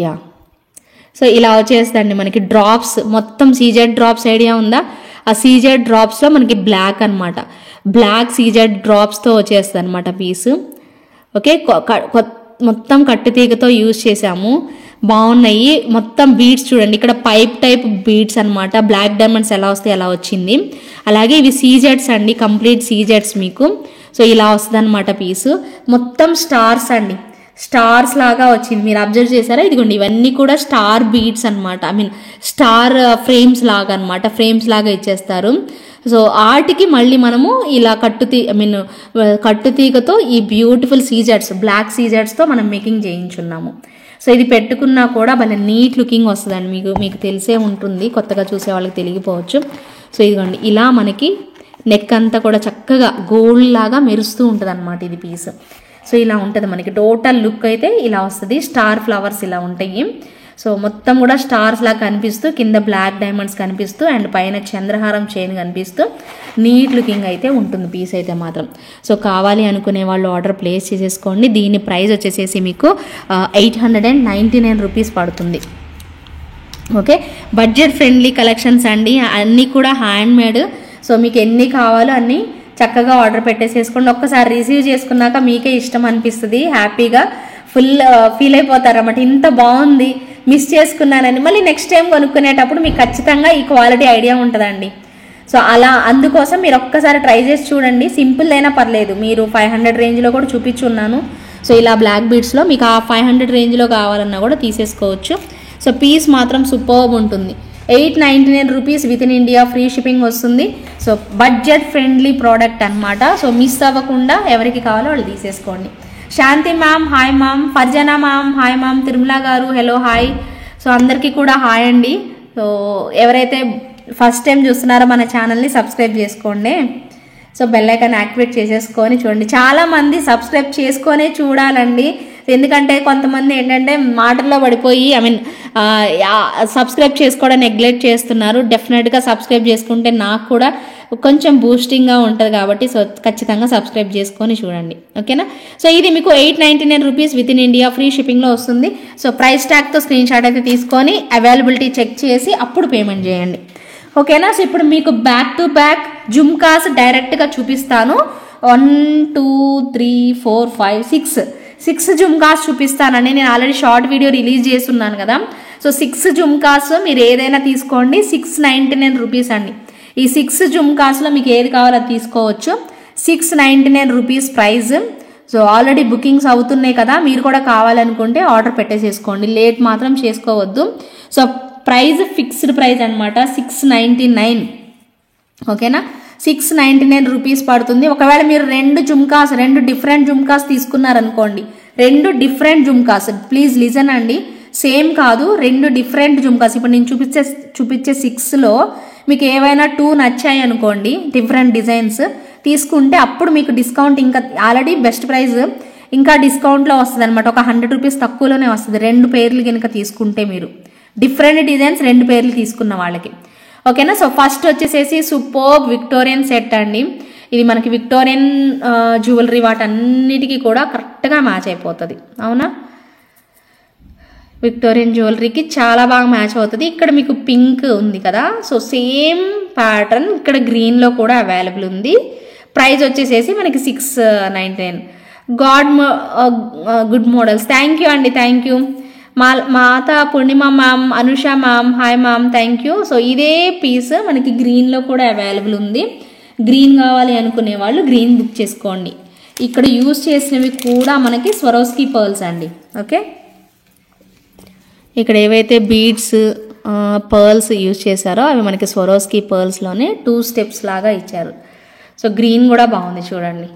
యా, సో ఇలా వచ్చేస్తుందండి మనకి డ్రాప్స్, మొత్తం సీజెడ్ డ్రాప్స్ ఐడియా ఉందా? ఆ సీజెడ్ డ్రాప్స్లో మనకి బ్లాక్ అనమాట, బ్లాక్ సీజెడ్ డ్రాప్స్తో వచ్చేస్తుంది అనమాట పీసు. ఓకే, మొత్తం కట్టుతీగతో యూజ్ చేసాము, బాగున్నాయి. మొత్తం బీడ్స్ చూడండి, ఇక్కడ పైప్ టైప్ బీడ్స్ అనమాట. బ్లాక్ డైమండ్స్ ఎలా వస్తాయి అలా వచ్చింది. అలాగే ఇవి సీజెడ్స్ అండి, కంప్లీట్ సీజెడ్స్ మీకు. సో ఇలా వస్తుంది అనమాట పీసు. మొత్తం స్టార్స్ అండి, స్టార్స్ లాగా వచ్చింది. మీరు అబ్జర్వ్ చేశారా? ఇదిగోండి, ఇవన్నీ కూడా స్టార్ బీడ్స్ అనమాట. ఐ మీన్ స్టార్ ఫ్రేమ్స్ లాగా అనమాట, ఫ్రేమ్స్ లాగా ఇచ్చేస్తారు. సో వాటికి మళ్ళీ మనము ఇలా కట్టుతీగతో ఈ బ్యూటిఫుల్ సీజెడ్స్, బ్లాక్ సీజెడ్స్తో మనం మేకింగ్ చేయించున్నాము. సో ఇది పెట్టుకున్నా కూడా భలే నీట్ లుకింగ్ వస్తుందండి. మీకు తెలిసే ఉంటుంది, కొత్తగా చూసే వాళ్ళకి తెలియకపోవచ్చు. సో ఇదిగోండి, ఇలా మనకి నెక్ అంతా కూడా చక్కగా గోల్డ్ లాగా మెరుస్తూ ఉంటుంది అనమాట ఇది పీస్. సో ఇలా ఉంటుంది మనకి టోటల్ లుక్ అయితే ఇలా వస్తుంది. స్టార్ ఫ్లవర్స్ ఇలా ఉంటాయి. సో మొత్తం కూడా స్టార్స్ లాగా కనిపిస్తూ, కింద బ్లాక్ డైమండ్స్ కనిపిస్తూ, అండ్ పైన చంద్రహారం చైన్ కనిపిస్తూ నీట్ లుకింగ్ అయితే ఉంటుంది పీస్ అయితే మాత్రం. సో కావాలి అనుకునే వాళ్ళు ఆర్డర్ ప్లేస్ చేసేసుకోండి. దీని ప్రైస్ వచ్చేసేసి మీకు 899 రూపీస్ పడుతుంది. ఓకే, బడ్జెట్ ఫ్రెండ్లీ కలెక్షన్స్ అండి, అన్నీ కూడా హ్యాండ్ మేడ్. సో మీకు ఎన్ని కావాలో అన్నీ చక్కగా ఆర్డర్ పెట్టేసేసుకోండి. ఒక్కసారి రిసీవ్ చేసుకున్నాక మీకే ఇష్టం అనిపిస్తుంది, హ్యాపీగా ఫుల్ ఫీల్ అయిపోతారు అన్నమాట. ఇంత బాగుంది, మిస్ చేసుకున్నానని మళ్ళీ నెక్స్ట్ టైం కొనుక్కునేటప్పుడు మీకు ఖచ్చితంగా ఈ క్వాలిటీ ఐడియా ఉంటుందండి. సో అలా అందుకోసం మీరు ఒక్కసారి ట్రై చేసి చూడండి. సింపుల్ అయినా పర్లేదు, మీరు 500 రేంజ్లో కూడా చూపించున్నాను. సో ఇలా బ్లాక్ బీడ్స్లో మీకు ఆ 500 రేంజ్లో కావాలన్నా కూడా తీసేసుకోవచ్చు. సో పీస్ మాత్రం సూపర్బ్ ఉంటుంది. 899 rupees within India free shipping వస్తుంది. సో బడ్జెట్ ఫ్రెండ్లీ ప్రోడక్ట్ అనమాట. సో మిస్ అవ్వకుండా ఎవరికి కావాలో వాళ్ళు తీసేసుకోండి. Shanti ma'am hi ma'am, Farzana ma'am hi ma'am, Tirumala గారు హలో హాయ్. సో అందరికీ కూడా హాయ్ అండి. సో ఎవరైతే ఫస్ట్ టైం చూస్తున్నారో మన ఛానల్ని సబ్స్క్రైబ్ చేసుకోండి. సో బెల్ ఐకాన్ యాక్టివేట్ చేసేసుకొని చూడండి. చాలామంది సబ్స్క్రైబ్ చేసుకొనే చూడాలండి, ఎందుకంటే కొంతమంది ఏంటంటే మాటల్లో పడిపోయి సబ్స్క్రైబ్ చేసుకోవడం నెగ్లెక్ట్ చేస్తున్నారు. డెఫినెట్గా సబ్స్క్రైబ్ చేసుకుంటే నాకు కూడా కొంచెం బూస్టింగ్గా ఉంటుంది కాబట్టి సో ఖచ్చితంగా సబ్స్క్రైబ్ చేసుకొని చూడండి. ఓకేనా. సో ఇది మీకు 899 rupees within India free షిప్పింగ్లో వస్తుంది. సో ప్రైస్ ట్యాగ్తో స్క్రీన్ షాట్ అయితే తీసుకొని అవైలబిలిటీ చెక్ చేసి అప్పుడు పేమెంట్ చేయండి. ఓకేనా. సో ఇప్పుడు మీకు బ్యాక్ టు బ్యాక్ జుమ్కాస్ డైరెక్ట్గా చూపిస్తాను. 1 2 3 4 5 6 జుమ్కాస్ చూపిస్తానండి. నేను ఆల్రెడీ షార్ట్ వీడియో రిలీజ్ చేస్తున్నాను కదా. సో 6 జుమ్కాస్ మీరు ఏదైనా తీసుకోండి. 699 రూపీస్ అండి. ఈ 6 జుమ్కాస్లో మీకు ఏది కావాలో అది తీసుకోవచ్చు. 699 rupees price. So already bookings అవుతున్నాయి కదా, మీరు కూడా కావాలనుకుంటే ఆర్డర్ పెట్టేసేసుకోండి, లేట్ మాత్రం చేసుకోవద్దు. సో ప్రైస్ ఫిక్స్డ్ ప్రైస్ అనమాట, 699. ఓకేనా, 699 రూపీస్ పడుతుంది. ఒకవేళ మీరు రెండు డిఫరెంట్ జుమ్కాస్ తీసుకున్నారనుకోండి, 2 డిఫరెంట్ జుమ్కాస్, ప్లీజ్ లిజన్ అండి, సేమ్ కాదు, 2 డిఫరెంట్ జుమ్కాస్. ఇప్పుడు నేను చూపించే 6లో మీకు ఏవైనా 2 నచ్చాయి అనుకోండి, డిఫరెంట్ డిజైన్స్ తీసుకుంటే అప్పుడు మీకు డిస్కౌంట్, ఇంకా ఆల్రెడీ బెస్ట్ ప్రైస్ ఇంకా డిస్కౌంట్లో వస్తుంది అనమాట, ఒక 100 రూపీస్ తక్కువలోనే వస్తుంది 2 పేర్లు కనుక తీసుకుంటే, మీరు డిఫరెంట్ డిజైన్స్ 2 పేర్లు తీసుకున్న వాళ్ళకి. ఓకేనా, సో ఫస్ట్ వచ్చేసేసి సూపర్బ్ విక్టోరియన్ సెట్ అండి. ఇది మనకి విక్టోరియన్ జ్యువెలరీ వాటన్నిటికీ కూడా కరెక్ట్గా మ్యాచ్ అయిపోతుంది. అవునా, విక్టోరియన్ జ్యువెలరీకి చాలా బాగా మ్యాచ్ అవుతుంది. ఇక్కడ మీకు పింక్ ఉంది కదా, సో సేమ్ ప్యాటర్న్ ఇక్కడ గ్రీన్లో కూడా అవైలబుల్ ఉంది. ప్రైస్ వచ్చేసేసి మనకి 699. గుడ్ మోడల్స్, థ్యాంక్ యూ అండి, thank you. Mata Purnima ma'am, Anusha ma'am, hi ma'am, thank you. So ఇదే పీస్ మనకి గ్రీన్లో కూడా అవైలబుల్ ఉంది. గ్రీన్ కావాలి అనుకునే వాళ్ళు గ్రీన్ బుక్ చేసుకోండి. ఇక్కడ యూజ్ చేసినవి కూడా మనకి స్వరోస్కీ పర్ల్స్ అండి. ఓకే, ఇక్కడ ఏవైతే బీడ్స్ పర్ల్స్ యూజ్ చేశారో అవి మనకి స్వరోస్కీ పర్ల్స్లోనే 2 స్టెప్స్ లాగా ఇచ్చారు. సో గ్రీన్ కూడా బాగుంది చూడండి,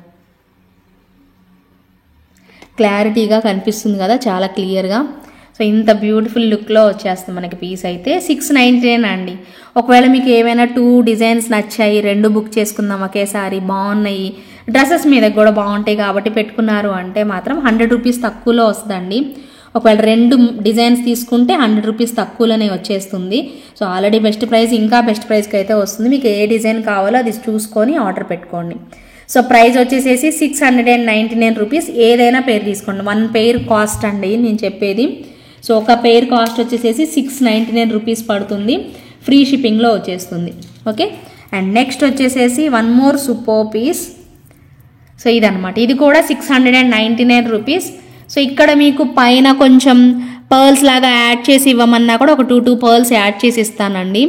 క్లారిటీగా కనిపిస్తుంది కదా, చాలా క్లియర్గా. సో ఇంత బ్యూటిఫుల్ లుక్లో వచ్చేస్తుంది మనకి పీస్ అయితే. 699 అండి. ఒకవేళ మీకు ఏమైనా 2 డిజైన్స్ నచ్చాయి, 2 బుక్ చేసుకుందాం ఒకేసారి, బాగున్నాయి, డ్రెస్సెస్ మీద కూడా బాగుంటాయి కాబట్టి పెట్టుకున్నారు అంటే మాత్రం 100 రూపీస్ తక్కువలో వస్తుందండి. ఒకవేళ 2 డిజైన్స్ తీసుకుంటే 100 రూపీస్ తక్కువలోనే వచ్చేస్తుంది. సో ఆల్రెడీ బెస్ట్ ప్రైస్, ఇంకా బెస్ట్ ప్రైస్కి అయితే వస్తుంది. మీకు ఏ డిజైన్ కావాలో అది చూసుకొని ఆర్డర్ పెట్టుకోండి. సో ప్రైస్ వచ్చేసేసి 699 రూపీస్. ఏదైనా పేరు తీసుకోండి, 1 పెయిర్ కాస్ట్ అండి నేను చెప్పేది. సో ఒక పెయిర్ కాస్ట్ వచ్చేసేసి 699 రూపీస్ పడుతుంది, ఫ్రీ షిప్పింగ్లో వచ్చేస్తుంది. ఓకే, అండ్ నెక్స్ట్ వచ్చేసేసి 1 మోర్ సూపర్ పీస్. సో ఇదనమాట, ఇది కూడా 699 రూపీస్. సో ఇక్కడ మీకు పైన కొంచెం పర్ల్స్ లాగా యాడ్ చేసి ఇవ్వమన్నా కూడా ఒక 2 పర్ల్స్ యాడ్ చేసి ఇస్తానండి.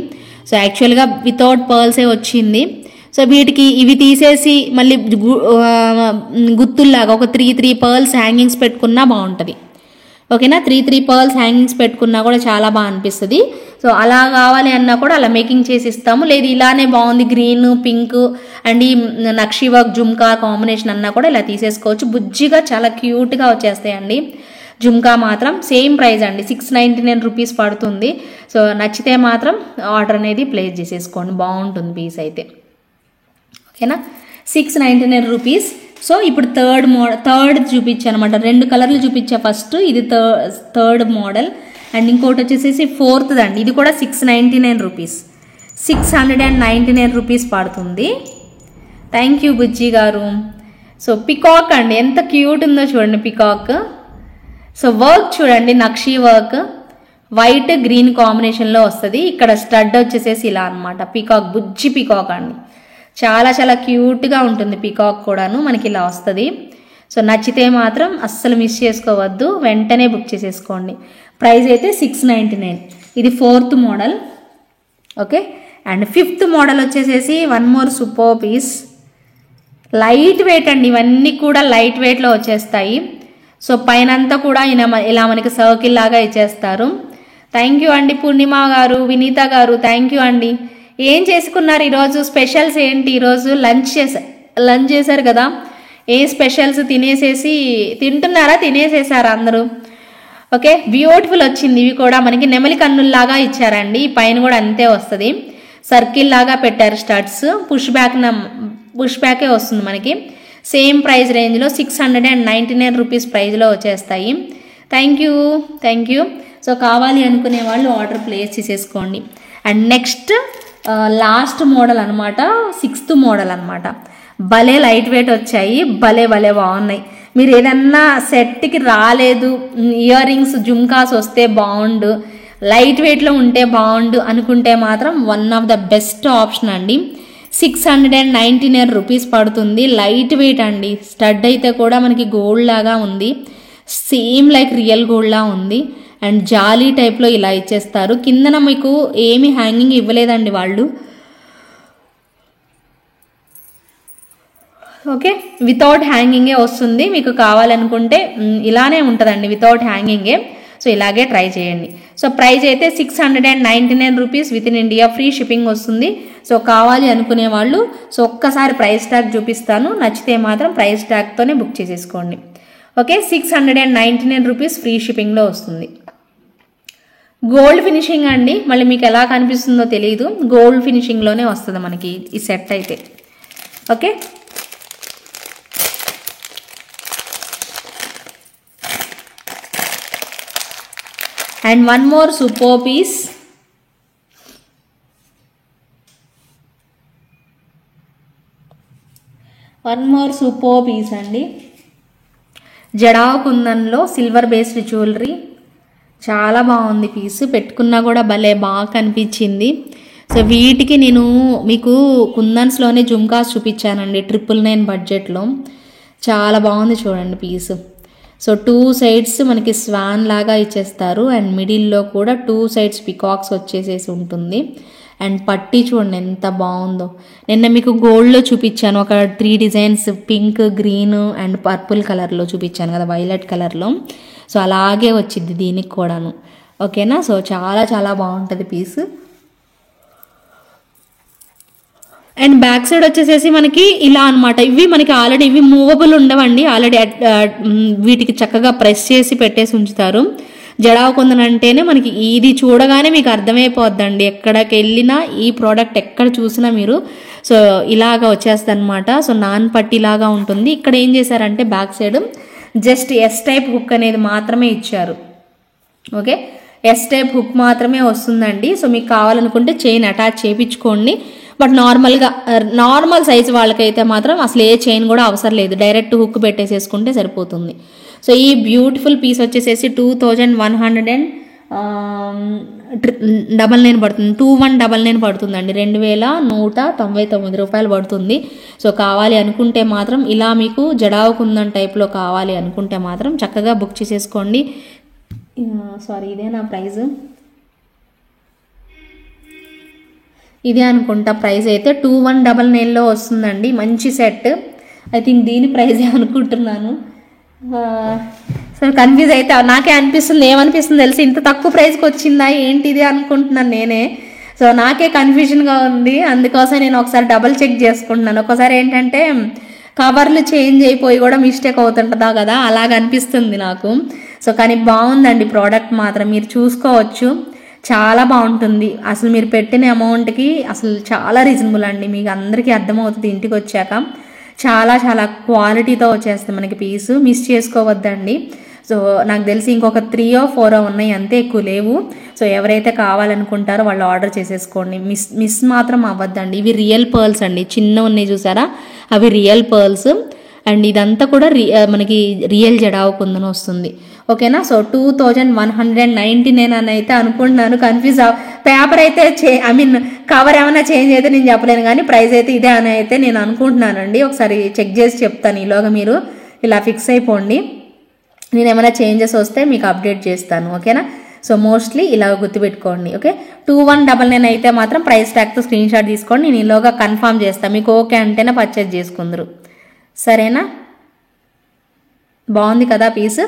సో యాక్చువల్గా వితౌట్ పర్ల్సే వచ్చింది. సో వీటికి ఇవి తీసేసి మళ్ళీ గుత్తుల్లాగా ఒక 3 పర్ల్స్ హ్యాంగింగ్స్ పెట్టుకున్నా బాగుంటుంది. ఓకేనా, 3 పర్ల్స్ హ్యాంగింగ్స్ పెట్టుకున్నా కూడా చాలా బాగా అనిపిస్తుంది. సో అలా కావాలి అన్నా కూడా అలా మేకింగ్ చేసి ఇస్తాము. లేదు ఇలానే బాగుంది గ్రీన్ పింక్ అండ్ ఈ నక్షి వర్క్ జుమ్కా కాంబినేషన్ అన్నా కూడా ఇలా తీసేసుకోవచ్చు. బుజ్జిగా చాలా క్యూట్గా వచ్చేస్తాయండి. జుమ్కా మాత్రం సేమ్ ప్రైస్ అండి, 699 రూపీస్ పడుతుంది. సో నచ్చితే మాత్రం ఆర్డర్ అనేది ప్లేస్ చేసేసుకోండి, బాగుంటుంది పీస్ అయితే. ఓకేనా, 699 రూపీస్. సో ఇప్పుడు థర్డ్ చూపించాను అనమాట, 2 కలర్లు చూపించా. ఫస్ట్ ఇది థర్డ్ మోడల్ అండ్ ఇంకోటి వచ్చేసేసి 4th అండి. ఇది కూడా 699 రూపీస్, 699 రూపీస్ పడుతుంది. థ్యాంక్ యూ బుజ్జి గారు. సో పికాక్ అండి, ఎంత క్యూట్ ఉందో చూడండి పికాక్. సో వర్క్ చూడండి, నక్షి వర్క్ వైట్ గ్రీన్ కాంబినేషన్లో వస్తుంది. ఇక్కడ స్టడ్ వచ్చేసేసి ఇలా అనమాట, పికాక్ బుజ్జి పికాక్ అండి, చాలా చాలా క్యూట్గా ఉంటుంది పికాక్ కూడాను, మనకి ఇలా వస్తుంది. సో నచ్చితే మాత్రం అస్సలు మిస్ చేసుకోవద్దు, వెంటనే బుక్ చేసేసుకోండి. ప్రైస్ అయితే 699. ఇది 4th model. Okay, and 5th model వచ్చేసేసి 1 more super piece. Light weight అండి, ఇవన్నీ కూడా లైట్ వెయిట్లో వచ్చేస్తాయి. సో పైనంతా కూడా ఇలా మనకి సర్కిల్ లాగా ఇచ్చేస్తారు. థ్యాంక్ యూ అండి పూర్ణిమ గారు, వినీత గారు, థ్యాంక్ యూ అండి. ఏం చేసుకున్నారు ఈరోజు, స్పెషల్స్ ఏంటి? ఈరోజు లంచ్ చేశారు కదా, ఏ స్పెషల్స్ తింటున్నారా, తినేసేసారా అందరూ? ఓకే, బ్యూటిఫుల్ వచ్చింది. ఇవి కూడా మనకి నెమలి కన్నుల్లాగా ఇచ్చారండి, పైన కూడా అంతే వస్తుంది, సర్కిల్ లాగా పెట్టారు స్టడ్స్. పుష్ బ్యాకే వస్తుంది మనకి. సేమ్ ప్రైస్ రేంజ్లో 699 రూపీస్ ప్రైజ్లో వచ్చేస్తాయి. Thank you. సో కావాలి అనుకునే వాళ్ళు ఆర్డర్ ప్లేస్ చేసేసుకోండి. అండ్ నెక్స్ట్ లాస్ట్ మోడల్ అనమాట, 6th మోడల్ అనమాట. భలే లైట్ వెయిట్ వచ్చాయి, భలే బాగున్నాయి. మీరు ఏదన్నా సెట్కి రాలేదు, ఇయర్ రింగ్స్ జుమ్కాస్ వస్తే బాగుండు, లైట్ వెయిట్లో ఉంటే బాగుండు అనుకుంటే మాత్రం one of the best option అండి. 699 రూపీస్ పడుతుంది. లైట్ వెయిట్ అండి, స్టడ్ అయితే కూడా మనకి గోల్డ్ లాగా ఉంది, సేమ్ లైక్ రియల్ గోల్డ్ లా ఉంది. అండ్ జాలీ టైప్లో ఇలా ఇచ్చేస్తారు. కిందన మీకు ఏమి హ్యాంగింగ్ ఇవ్వలేదండి వాళ్ళు. ఓకే, వితౌట్ హ్యాంగింగే వస్తుంది. మీకు కావాలనుకుంటే ఇలానే ఉంటుందండి, వితౌట్ హ్యాంగింగే. సో ఇలాగే ట్రై చేయండి. సో ప్రైస్ అయితే 699 rupees within India, free shipping వస్తుంది. సో కావాలి అనుకునే వాళ్ళు సో ఒక్కసారి ప్రైస్ ట్యాగ్ చూపిస్తాను, నచ్చితే మాత్రం ప్రైస్ ట్యాగ్తోనే బుక్ చేసేసుకోండి. ఓకే, 699 రూపీస్ ఫ్రీ షిప్పింగ్లో వస్తుంది. గోల్డ్ ఫినిషింగ్ అండి, మళ్ళీ మీకు ఎలా కనిపిస్తుందో తెలియదు, గోల్డ్ ఫినిషింగ్లోనే వస్తుంది మనకి ఈ సెట్ అయితే. Okay, and one more superb piece. అండి, జడావ్ కుందన్లో సిల్వర్ బేస్డ్ జ్యువెలరీ. చాలా బాగుంది పీస్, పెట్టుకున్నా కూడా భలే బాగా కనిపించింది. సో వీటికి నేను మీకు కుందన్స్లోనే జుమ్కాస్ చూపించానండి 999 బడ్జెట్లో. చాలా బాగుంది చూడండి పీస్. సో 2 సైడ్స్ మనకి స్వాన్ లాగా ఇచ్చేస్తారు అండ్ మిడిల్లో కూడా 2 సైడ్స్ పికాక్స్ వచ్చేసేసి ఉంటుంది. అండ్ పట్టీ చూడండి ఎంత బాగుందో. నిన్న మీకు గోల్డ్లో చూపించాను ఒక 3 designs, pink, green and purple కలర్లో చూపించాను కదా, వైలెట్ కలర్లో. సో అలాగే వచ్చింది దీనికి కూడాను. ఓకేనా, సో చాలా చాలా బాగుంటుంది పీస్. అండ్ బ్యాక్ సైడ్ వచ్చేసేసి మనకి ఇలా అనమాట. ఇవి మనకి ఆల్రెడీ ఇవి మూవబుల్ ఉండవండి, ఆల్రెడీ వీటికి చక్కగా ప్రెస్ చేసి పెట్టేసి ఉంచుతారు. జడావ్ కుందన్ అంటేనే మనకి ఇది చూడగానే మీకు అర్థమైపోద్దండి, ఎక్కడికి వెళ్ళినా ఈ ప్రోడక్ట్ ఎక్కడ చూసినా మీరు. సో ఇలాగా వచ్చేస్తుంది అనమాట. సో నాన్ పట్టీ లాగా ఉంటుంది. ఇక్కడ ఏం చేశారంటే back side just S type hook అనేది మాత్రమే ఇచ్చారు. ఓకే, ఎస్ టైప్ హుక్ మాత్రమే వస్తుందండి. సో మీకు కావాలనుకుంటే చైన్ అటాచ్ చేయించుకోండి. బట్ నార్మల్ సైజ్ వాళ్ళకైతే మాత్రం అసలు ఏ చైన్ కూడా అవసరం లేదు, డైరెక్ట్ హుక్ పెట్టేసేసుకుంటే సరిపోతుంది. సో ఈ బ్యూటిఫుల్ పీస్ వచ్చేసేసి 2199 పడుతుంది, 2199 పడుతుందండి, 2199 రూపాయలు పడుతుంది. సో కావాలి అనుకుంటే మాత్రం ఇలా మీకు జడావ్ కుందన్ టైప్లో కావాలి అనుకుంటే మాత్రం చక్కగా బుక్ చేసేసుకోండి. సారీ, ఇదే నా ప్రైజ్, ఇదే అనుకుంటా ప్రైస్ అయితే 2199లో వస్తుందండి. మంచి సెట్, ఐ థింక్ దీని ప్రైజే అనుకుంటున్నాను. సో కన్ఫ్యూజ్ అయితే నాకే అనిపిస్తుంది, ఏమనిపిస్తుంది తెలిసి ఇంత తక్కువ ప్రైస్కి వచ్చిందా ఏంటిది అనుకుంటున్నాను నేనే. సో నాకే కన్ఫ్యూజన్గా ఉంది, అందుకోసం నేను ఒకసారి డబుల్ చెక్ చేసుకుంటున్నాను. ఒకసారి ఏంటంటే కవర్లు చేంజ్ అయిపోయి కూడా మిస్టేక్ అవుతుంటుందా కదా, అలాగ అనిపిస్తుంది నాకు. సో కానీ బాగుందండి ప్రోడక్ట్ మాత్రం, మీరు చూసుకోవచ్చు, చాలా బాగుంటుంది. అసలు మీరు పెట్టిన అమౌంట్కి అసలు చాలా రీజనబుల్ అండి, మీకు అందరికీ అర్థమవుతుంది ఇంటికి వచ్చాక. చాలా చాలా క్వాలిటీతో వచ్చేస్తుంది మనకి పీసు, మిస్ చేసుకోవద్దండి. సో నాకు తెలిసి ఇంకొక 3 or 4 ఉన్నాయి, అంతే, ఎక్కువ లేవు. సో ఎవరైతే కావాలనుకుంటారో వాళ్ళు ఆర్డర్ చేసేసుకోండి, మిస్ మాత్రం అవ్వద్దండి. ఇవి రియల్ పర్ల్స్ అండి, చిన్న ఉన్నాయి చూసారా, అవి రియల్ పర్ల్స్. అండ్ ఇదంతా కూడా మనకి రియల్ జడావ్ కుందన్ వస్తుంది. ఓకేనా, సో 2199 అని అయితే అనుకుంటున్నాను. కన్ఫ్యూజ్ పేపర్ అయితే కవర్ ఏమైనా చేంజ్ అయితే నేను చెప్పలేను, కానీ ప్రైస్ అయితే ఇదే అని అయితే నేను అనుకుంటున్నానండి. ఒకసారి చెక్ చేసి చెప్తాను, ఈలోగా మీరు ఇలా ఫిక్స్ అయిపోండి. నేను ఏమైనా చేంజెస్ వస్తే మీకు అప్డేట్ చేస్తాను. ఓకేనా, సో మోస్ట్లీ ఇలా గుర్తుపెట్టుకోండి. ఓకే, 2199 అయితే మాత్రం ప్రైస్ ట్యాగ్తో స్క్రీన్ షాట్ తీసుకోండి, నేను ఈలోగా కన్ఫర్మ్ చేస్తాను. మీకు ఓకే అంటేనే పర్చేజ్ చేసుకుందరు, సరేనా? బాగుంది కదా పీస్,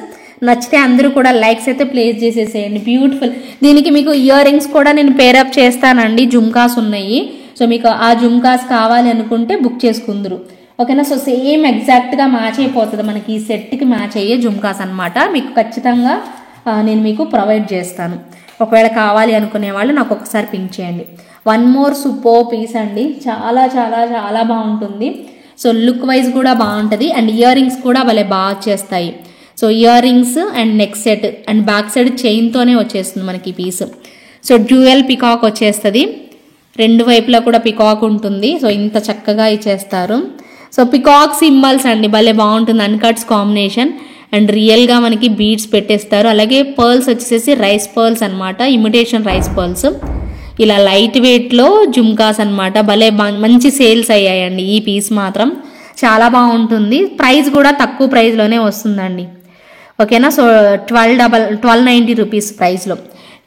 నచ్చితే అందరూ కూడా లైక్స్ అయితే ప్లేస్ చేసేసేయండి. బ్యూటిఫుల్. దీనికి మీకు ఇయర్ రింగ్స్ కూడా నేను పేరప్ చేస్తానండి, జుమ్కాస్ ఉన్నాయి. సో మీకు ఆ జుమ్కాస్ కావాలి అనుకుంటే బుక్ చేసుకుందరు. ఓకేనా, సో సేమ్ ఎగ్జాక్ట్గా మ్యాచ్ అయిపోతుంది మనకి, ఈ సెట్కి మ్యాచ్ అయ్యే జుమ్కాస్ అనమాట. మీకు ఖచ్చితంగా నేను మీకు ప్రొవైడ్ చేస్తాను. ఒకవేళ కావాలి అనుకునే వాళ్ళు నాకు ఒకసారి పింక్ చేయండి. వన్ మోర్ సూపర్ పీస్ అండి, చాలా చాలా చాలా బాగుంటుంది. సో లుక్ వైజ్ కూడా బాగుంటుంది అండ్ ఇయర్ రింగ్స్ కూడా భలే బాగా చేస్తాయి. So ear rings and neck set and back side చైన్తోనే వచ్చేస్తుంది మనకి ఈ పీస్. సో డ్యూయల్ పికాక్ వచ్చేస్తుంది, 2 వైపులా కూడా పికాక్ ఉంటుంది. సో ఇంత చక్కగా ఇచ్చేస్తారు. సో పికాక్ సింబల్స్ అండి, భలే బాగుంటుంది, అన్కట్స్ కాంబినేషన్ అండ్ రియల్గా మనకి బీడ్స్ పెట్టేస్తారు. అలాగే పర్ల్స్ వచ్చేసి రైస్ పర్ల్స్ అనమాట, ఇమిటేషన్ రైస్ పర్ల్స్. ఇలా లైట్ వెయిట్లో జుమ్కాస్ అనమాట, భలే మంచి సేల్స్ అయ్యాయండి. ఈ పీస్ మాత్రం చాలా బాగుంటుంది, ప్రైస్ కూడా తక్కువ ప్రైస్లోనే వస్తుందండి. ఓకేనా, సో 1290 రూపీస్ ప్రైస్లో.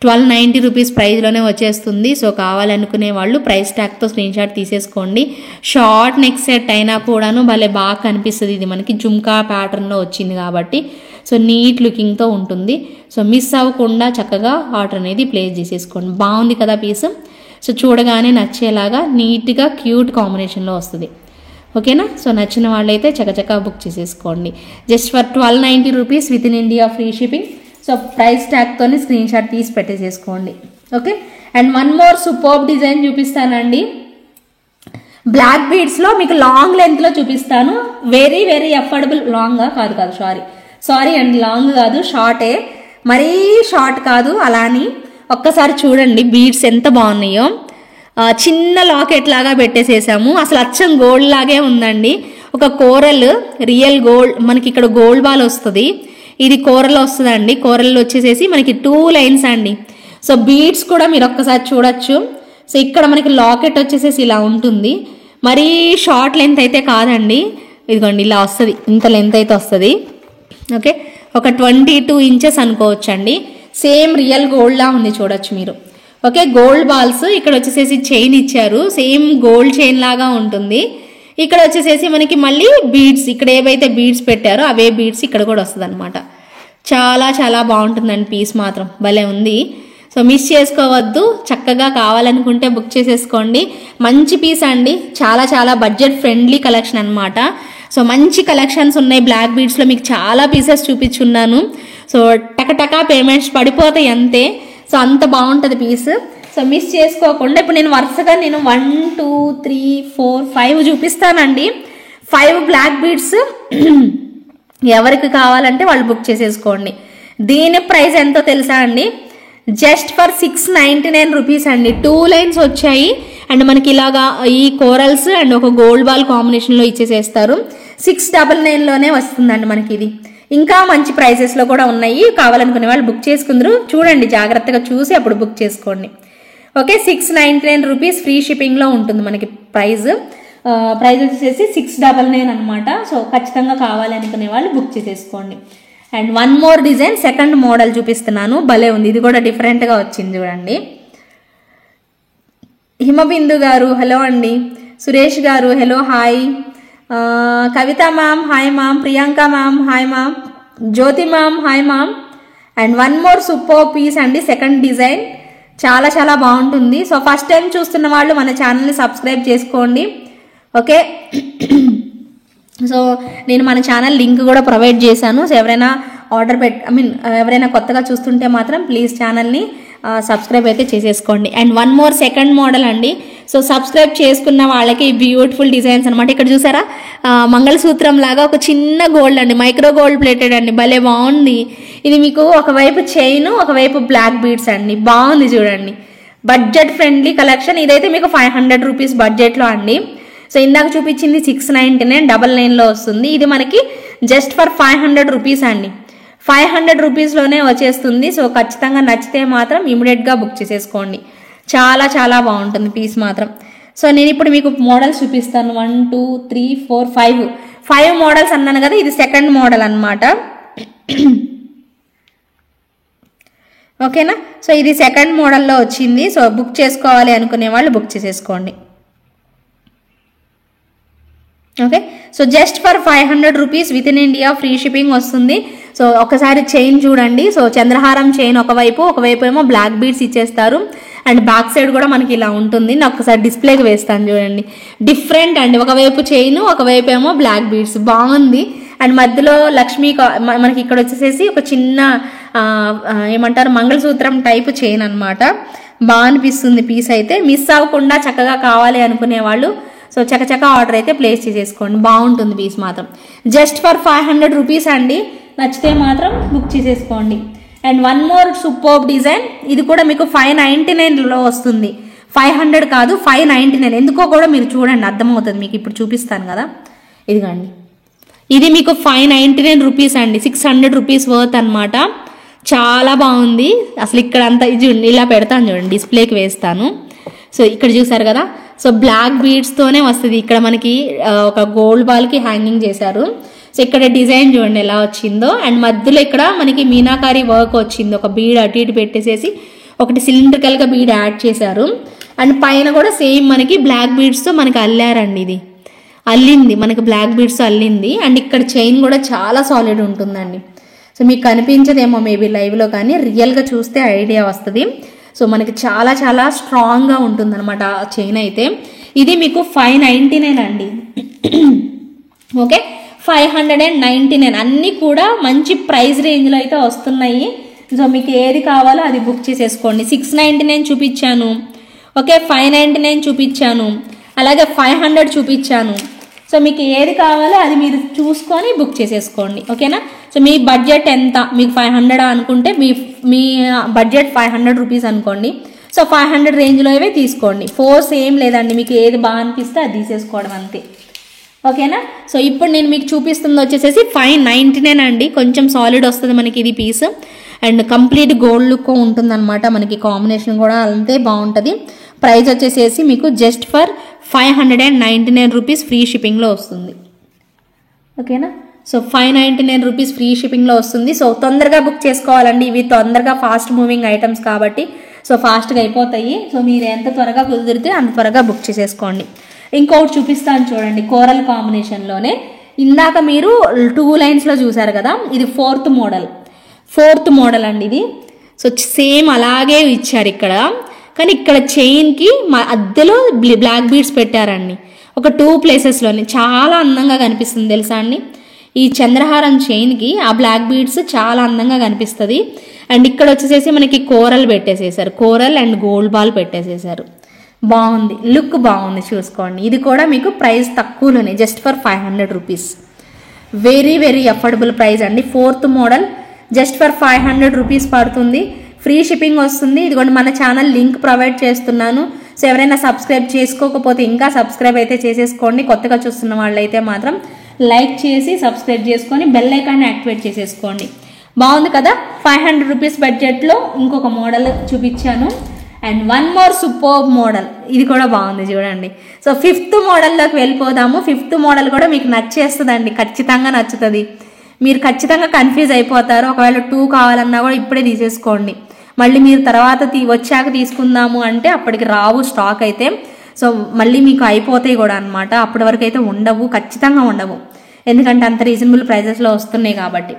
1290 రూపీస్ ప్రైస్లోనే వచ్చేస్తుంది. సో కావాలనుకునే వాళ్ళు ప్రైస్ ట్యాగ్తో స్క్రీన్ షాట్ తీసేసుకోండి. షార్ట్ నెక్ సెట్ అయినా కూడాను భలే బాగా కనిపిస్తుంది. ఇది మనకి జుమ్కా ప్యాటర్న్లో వచ్చింది కాబట్టి సో నీట్ లుకింగ్తో ఉంటుంది. సో మిస్ అవ్వకుండా చక్కగా ఆర్డర్ అనేది ప్లేస్ చేసేసుకోండి. బాగుంది కదా పీస్. సో చూడగానే నచ్చేలాగా నీట్గా క్యూట్ కాంబినేషన్లో వస్తుంది. ఓకేనా. సో నచ్చిన వాళ్ళైతే చకచకా బుక్ చేసేసుకోండి. Just for 1290 rupees within India free shipping. So price ట్యాగ్తోనే స్క్రీన్ షాట్ తీసి పెట్టేసేసుకోండి. Okay. And one more superb design చూపిస్తానండి. బ్లాక్ బీడ్స్లో మీకు లాంగ్ లెంత్లో చూపిస్తాను. Very very affordable. లాంగా కాదు సారీ అండి, లాంగ్ కాదు, షార్టే. మరీ షార్ట్ కాదు. అలా అని ఒక్కసారి చూడండి బీడ్స్ ఎంత బాగున్నాయో. చిన్న లాకెట్ లాగా పెట్టేసేసాము. అసలు అచ్చం గోల్డ్ లాగే ఉందండి. ఒక కోరల్ రియల్ గోల్డ్, మనకి ఇక్కడ గోల్డ్ బాల్ వస్తుంది. ఇది కోరల్ వస్తుందండి. కోరల్ వచ్చేసేసి మనకి 2 లైన్స్ అండి. సో బీడ్స్ కూడా మీరు ఒక్కసారి చూడొచ్చు. సో ఇక్కడ మనకి లాకెట్ వచ్చేసేసి ఇలా ఉంటుంది. మరీ షార్ట్ లెంత్ అయితే కాదండి. ఇదిగోండి ఇలా వస్తుంది. ఇంత లెంత్ అయితే వస్తుంది. ఓకే. ఒక 22 ఇంచెస్ అనుకోవచ్చండి. సేమ్ రియల్ గోల్డ్ లా ఉంది, చూడొచ్చు మీరు. ఓకే. గోల్డ్ బాల్స్ ఇక్కడ వచ్చేసేసి చైన్ ఇచ్చారు. సేమ్ గోల్డ్ చైన్ లాగా ఉంటుంది. ఇక్కడ వచ్చేసేసి మనకి మళ్ళీ బీడ్స్, ఇక్కడ ఏవైతే బీడ్స్ పెట్టారో అవే బీడ్స్ ఇక్కడ కూడా వస్తుంది అనమాట. చాలా చాలా బాగుంటుందండి పీస్ మాత్రం భలే ఉంది. సో మిస్ చేసుకోవద్దు. చక్కగా కావాలనుకుంటే బుక్ చేసేసుకోండి. మంచి పీస్ అండి. చాలా చాలా బడ్జెట్ ఫ్రెండ్లీ కలెక్షన్ అనమాట. సో మంచి కలెక్షన్స్ ఉన్నాయి. బ్లాక్ బీడ్స్లో మీకు చాలా పీసెస్ చూపించున్నాను. సో టకటకా పేమెంట్స్ పడిపోతాయి అంతే. సో అంత బాగుంటుంది పీస్. సో మిస్ చేసుకోకుండా ఇప్పుడు నేను వరుసగా 1 2 3 4 5 చూపిస్తానండి. 5 బ్లాక్ బీడ్స్ ఎవరికి కావాలంటే వాళ్ళు బుక్ చేసేసుకోండి. దీని ప్రైస్ ఎంతో తెలుసా అండి? జస్ట్ ఫర్ 699 రూపీస్ అండి. 2 లైన్స్ వచ్చాయి. అండ్ మనకి ఇలాగా ఈ కోరల్స్ అండ్ ఒక గోల్డ్ బాల్ కాంబినేషన్లో ఇచ్చేసేస్తారు. 699లోనే వస్తుందండి మనకి ఇది. ఇంకా మంచి ప్రైసెస్లో కూడా ఉన్నాయి. కావాలనుకునే వాళ్ళు బుక్ చేసుకుందరు. చూడండి, జాగ్రత్తగా చూసి అప్పుడు బుక్ చేసుకోండి. ఓకే. 699 రూపీస్ ఫ్రీ షిప్పింగ్లో ఉంటుంది మనకి ప్రైస్ వచ్చేసి 699 అనమాట. సో ఖచ్చితంగా కావాలనుకునే వాళ్ళు బుక్ చేసేసుకోండి. And one more design, second model చూపిస్తున్నాను. భలే ఉంది. ఇది కూడా డిఫరెంట్గా వచ్చింది చూడండి. హిమబిందు గారు హలో అండి. సురేష్ గారు hello hi. Kavitha ma'am hi ma'am. Priyanka ma'am hi ma'am. Jyothi ma'am hi ma'am. And one more super piece అండి. సెకండ్ డిజైన్ చాలా చాలా బాగుంటుంది. సో ఫస్ట్ టైం చూస్తున్న వాళ్ళు మన ఛానల్ని సబ్స్క్రైబ్ చేసుకోండి. ఓకే. సో నేను మన ఛానల్ లింక్ కూడా ప్రొవైడ్ చేశాను. సో ఎవరైనా ఎవరైనా కొత్తగా చూస్తుంటే మాత్రం ప్లీజ్ ఛానల్ని సబ్స్క్రైబ్ అయితే చేసేసుకోండి. And one more second model అండి. సో సబ్స్క్రైబ్ చేసుకున్న వాళ్ళకి బ్యూటిఫుల్ డిజైన్స్ అనమాట. ఇక్కడ చూసారా, మంగళసూత్రం లాగా ఒక చిన్న గోల్డ్ అండి, మైక్రో గోల్డ్ ప్లేటెడ్ అండి. భలే బాగుంది. ఇది మీకు ఒకవైపు చైన్, ఒకవైపు బ్లాక్ బీడ్స్ అండి. బాగుంది చూడండి. Budget friendly collection. ఇదైతే మీకు 500 రూపీస్ బడ్జెట్లో అండి. సో ఇందాక చూపించింది 699 999లో వస్తుంది. ఇది మనకి జస్ట్ ఫర్ 500 రూపీస్ అండి. 500 రూపీస్లోనే వచ్చేస్తుంది. సో ఖచ్చితంగా నచ్చితే మాత్రం ఇమీడియట్గా బుక్ చేసేసుకోండి. చాలా చాలా బాగుంటుంది పీస్ మాత్రం. సో నేను ఇప్పుడు మీకు మోడల్స్ చూపిస్తాను. 1 2 3 4 5 మోడల్స్ అన్నాను కదా, ఇది సెకండ్ మోడల్ అనమాట. ఓకేనా. సో ఇది సెకండ్ మోడల్లో వచ్చింది. సో బుక్ చేసుకోవాలి అనుకునే వాళ్ళు బుక్ చేసేసుకోండి. Okay. So just for 500 rupees within India free shipping వస్తుంది. సో ఒకసారి చైన్ చూడండి. సో చంద్రహారం చైన్ ఒకవైపు ఏమో బ్లాక్ బీడ్స్ ఇచ్చేస్తారు. అండ్ బ్యాక్ సైడ్ కూడా మనకి ఇలా ఉంటుంది. నేను ఒకసారి డిస్ప్లేకి వేస్తాను చూడండి. డిఫరెంట్ అండి. ఒకవైపు చైన్, ఒకవైపు ఏమో బ్లాక్ బీడ్స్. బాగుంది. అండ్ మధ్యలో లక్ష్మీ మనకి ఇక్కడ వచ్చేసేసి ఒక చిన్న ఏమంటారు మంగళసూత్రం టైప్ చైన్ అనమాట. బాగా అనిపిస్తుంది పీస్ అయితే. మిస్ అవ్వకుండా చక్కగా కావాలి అనుకునే వాళ్ళు సో చకచక ఆర్డర్ అయితే ప్లేస్ చేసేసుకోండి. బాగుంటుంది పీస్ మాత్రం. జస్ట్ ఫర్ 500 రూపీస్ అండి. నచ్చితే మాత్రం బుక్ చేసేసుకోండి. And one more super design. ఇది కూడా మీకు 599లో వస్తుంది. 500 కాదు, 599. ఎందుకో కూడా మీరు చూడండి, అర్థమవుతుంది మీకు. ఇప్పుడు చూపిస్తాను కదా, ఇదిగోండి. ఇది మీకు 599 రూపీస్ అండి. 600 రూపీస్ వర్త్ అనమాట. చాలా బాగుంది. అసలు ఇక్కడ అంతా ఇది ఇలా పెడతాను చూడండి, డిస్ప్లేకి వేస్తాను. సో ఇక్కడ చూసారు కదా. సో బ్లాక్ బీడ్స్తోనే వస్తుంది. ఇక్కడ మనకి ఒక గోల్డ్ బాల్కి హ్యాంగింగ్ చేశారు. సో ఇక్కడ డిజైన్ చూడండి ఎలా వచ్చిందో. అండ్ మధ్యలో ఇక్కడ మనకి మీనాకారి వర్క్ వచ్చింది. ఒక బీడ్ అటు ఇటు పెట్టేసేసి ఒకటి సిలిండ్రికల్గా బీడ్ యాడ్ చేశారు. అండ్ పైన కూడా సేమ్ మనకి బ్లాక్ బీడ్స్తో మనకి అల్లారండి. ఇది అల్లింది మనకి బ్లాక్ బీడ్స్తో అల్లింది. అండ్ ఇక్కడ చైన్ కూడా చాలా సాలిడ్ ఉంటుందండి. సో మీకు కనిపించదేమో మేబీ లైవ్లో, కానీ రియల్గా చూస్తే ఐడియా వస్తుంది. సో మనకి చాలా చాలా స్ట్రాంగ్గా ఉంటుందన్నమాట ఆ చైన్ అయితే. ఇది మీకు 599 అండి. ఓకే, 599. అన్నీ కూడా మంచి ప్రైస్ రేంజ్లో అయితే వస్తున్నాయి. సో మీకు ఏది కావాలో అది బుక్ చేసేసుకోండి. 699 చూపించాను, ఓకే, 599 చూపించాను, అలాగే 500 చూపించాను. సో మీకు ఏది కావాలో అది మీరు చూసుకొని బుక్ చేసేసుకోండి. ఓకేనా? సో మీ బడ్జెట్ ఎంత, మీకు 500 అనుకుంటే మీ బడ్జెట్ 500 రూపీస్ అనుకోండి. సో 500 రేంజ్లో ఇవే తీసుకోండి. ఫోర్స్ ఏం లేదండి, మీకు ఏది బాగా అనిపిస్తే అది తీసేసుకోవడం అంతే. ఓకేనా? సో ఇప్పుడు నేను మీకు చూపిస్తుంది వచ్చేసేసి 599 అండి. కొంచెం సాలిడ్ వస్తుంది మనకి ఇది piece. And complete gold look ఉంటుంది అనమాట. మనకి కాంబినేషన్ కూడా అంతే బాగుంటుంది. ప్రైస్ వచ్చేసేసి మీకు జస్ట్ ఫర్ 599 రూపీస్ ఫ్రీ షిప్పింగ్లో వస్తుంది. ఓకేనా? సో 599 రూపీస్ ఫ్రీ షిప్పింగ్లో వస్తుంది. సో తొందరగా బుక్ చేసుకోవాలండి. ఇవి తొందరగా ఫాస్ట్ మూవింగ్ ఐటమ్స్ కాబట్టి సో ఫాస్ట్గా అయిపోతాయి. సో మీరు ఎంత త్వరగా కుదిరితే అంత త్వరగా బుక్ చేసేసుకోండి. ఇంకొకటి చూపిస్తాను చూడండి, కోరల్ కాంబినేషన్లోనే. ఇందాక మీరు 2 లైన్స్లో చూసారు కదా, ఇది ఫోర్త్ మోడల్ అండి ఇది. సో సేమ్ అలాగే ఇచ్చారు ఇక్కడ, కానీ ఇక్కడ చైన్కి మధ్యలో బ్లాక్ బీడ్స్ పెట్టారండి. ఒక 2 ప్లేసెస్లోనే చాలా అందంగా కనిపిస్తుంది తెలుసా అండి. ఈ చంద్రహారం చైన్కి ఆ బ్లాక్ బీడ్స్ చాలా అందంగా కనిపిస్తుంది. అండ్ ఇక్కడ వచ్చేసేసి మనకి కోరల్ పెట్టేసేసారు, కోరల్ అండ్ గోల్డ్ బాల్ పెట్టేసేసారు. బాగుంది, లుక్ బాగుంది, చూసుకోండి. ఇది కూడా మీకు ప్రైస్ తక్కువలోనే, just for 500 rupees. Very very affordable price అండి. Fourth model just for 500 rupees పడుతుంది. ఫ్రీ షిప్పింగ్ వస్తుంది. ఇదిగోండి మన ఛానల్ లింక్ ప్రొవైడ్ చేస్తున్నాను. సో ఎవరైనా సబ్స్క్రైబ్ చేసుకోకపోతే ఇంకా సబ్స్క్రైబ్ అయితే చేసేసుకోండి. కొత్తగా చూస్తున్న వాళ్ళైతే మాత్రం లైక్ చేసి సబ్స్క్రైబ్ చేసుకొని బెల్ ఐకాన్ని యాక్టివేట్ చేసేసుకోండి. బాగుంది కదా? 500 రూపీస్ బడ్జెట్లో ఇంకొక మోడల్ చూపించాను. And one more super model, ఇది కూడా బాగుంది చూడండి. సో 5th మోడల్లోకి వెళ్ళిపోదాము. 5th మోడల్ కూడా మీకు నచ్చేస్తుందండి, ఖచ్చితంగా నచ్చుతుంది. మీరు ఖచ్చితంగా కన్ఫ్యూజ్ అయిపోతారు. ఒకవేళ 2 కావాలన్నా కూడా ఇప్పుడే తీసేసుకోండి. మళ్ళీ మీరు తర్వాత వచ్చాక తీసుకుందాము అంటే అప్పటికి రావు స్టాక్ అయితే. సో మళ్ళీ మీకు అయిపోతాయి కూడా అనమాట. అప్పటి వరకు అయితే ఉండవు, ఖచ్చితంగా ఉండవు. ఎందుకంటే అంత రీజనబుల్ ప్రైజెస్లో వస్తున్నాయి కాబట్టి.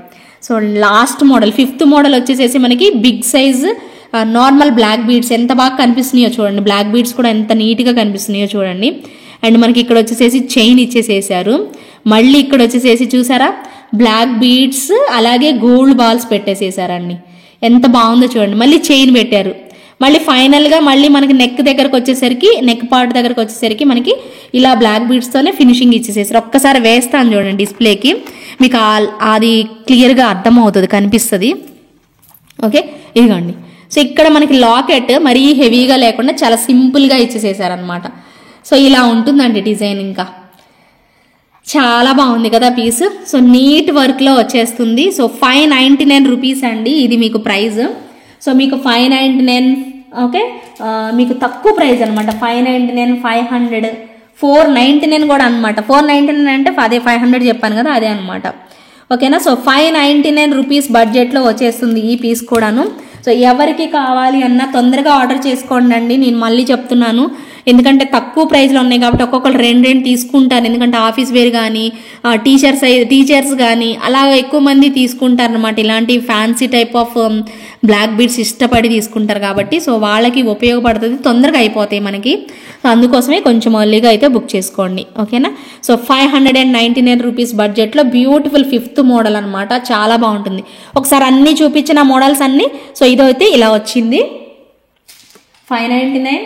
So last model 5th model వచ్చేసేసి మనకి big size normal black beads ఎంత బాగా కనిపిస్తున్నాయో చూడండి. బ్లాక్ బీడ్స్ కూడా ఎంత నీట్గా కనిపిస్తున్నాయో చూడండి. అండ్ మనకి ఇక్కడ వచ్చేసేసి చైన్ ఇచ్చేసేసారు. మళ్ళీ ఇక్కడ వచ్చేసేసి చూసారా బ్లాక్ బీడ్స్, అలాగే గోల్డ్ బాల్స్ పెట్టేసేసారండి. ఎంత బాగుందో చూడండి. మళ్ళీ చైన్ పెట్టారు. మళ్ళీ ఫైనల్గా మళ్ళీ మనకి నెక్ పార్ట్ దగ్గరకు వచ్చేసరికి మనకి ఇలా బ్లాక్ బీడ్స్తోనే ఫినిషింగ్ ఇచ్చేసేసారు. ఒక్కసారి వేస్తాను చూడండి డిస్ప్లేకి, మీకు అది క్లియర్గా అర్థమవుతుంది, కనిపిస్తుంది. ఓకే, ఇదిగోండి. సో ఇక్కడ మనకి లాకెట్ మరీ హెవీగా లేకుండా చాలా సింపుల్గా ఇచ్చేసేసారనమాట. సో ఇలా ఉంటుందండి డిజైన్. ఇంకా చాలా బాగుంది కదా పీస్. సో నీట్ వర్క్లో వచ్చేస్తుంది. సో 599 రూపీస్ అండి ఇది మీకు ప్రైస్. సో మీకు 599, ఓకే, మీకు తక్కువ ప్రైస్ అనమాట. 599, 500, 499 కూడా అనమాట. 499 అంటే అదే 500 చెప్పాను కదా, అదే అనమాట. ఓకేనా? సో 599 రూపీస్ బడ్జెట్లో వచ్చేస్తుంది ఈ పీస్ కూడాను. సో ఎవరికి కావాలి అన్నా తొందరగా ఆర్డర్ చేసుకోండి అండి. నేను మళ్ళీ చెప్తున్నాను, ఎందుకంటే తక్కువ ప్రైస్లో ఉన్నాయి కాబట్టి ఒక్కొక్కరు 2 తీసుకుంటారు. ఎందుకంటే ఆఫీస్ వేర్ కానీ టీచర్స్ కానీ అలా ఎక్కువ మంది తీసుకుంటారు అనమాట. ఇలాంటి fancy type of black beads ఇష్టపడి తీసుకుంటారు కాబట్టి సో వాళ్ళకి ఉపయోగపడుతుంది, తొందరగా అయిపోతాయి మనకి. సో అందుకోసమే కొంచెం ఎర్లీగా అయితే బుక్ చేసుకోండి. ఓకేనా? సో 599 రూపీస్ బడ్జెట్లో బ్యూటిఫుల్ 5th మోడల్ అనమాట. చాలా బాగుంటుంది. ఒకసారి అన్నీ చూపించిన మోడల్స్ అన్నీ. సో ఇదైతే ఇలా వచ్చింది 599.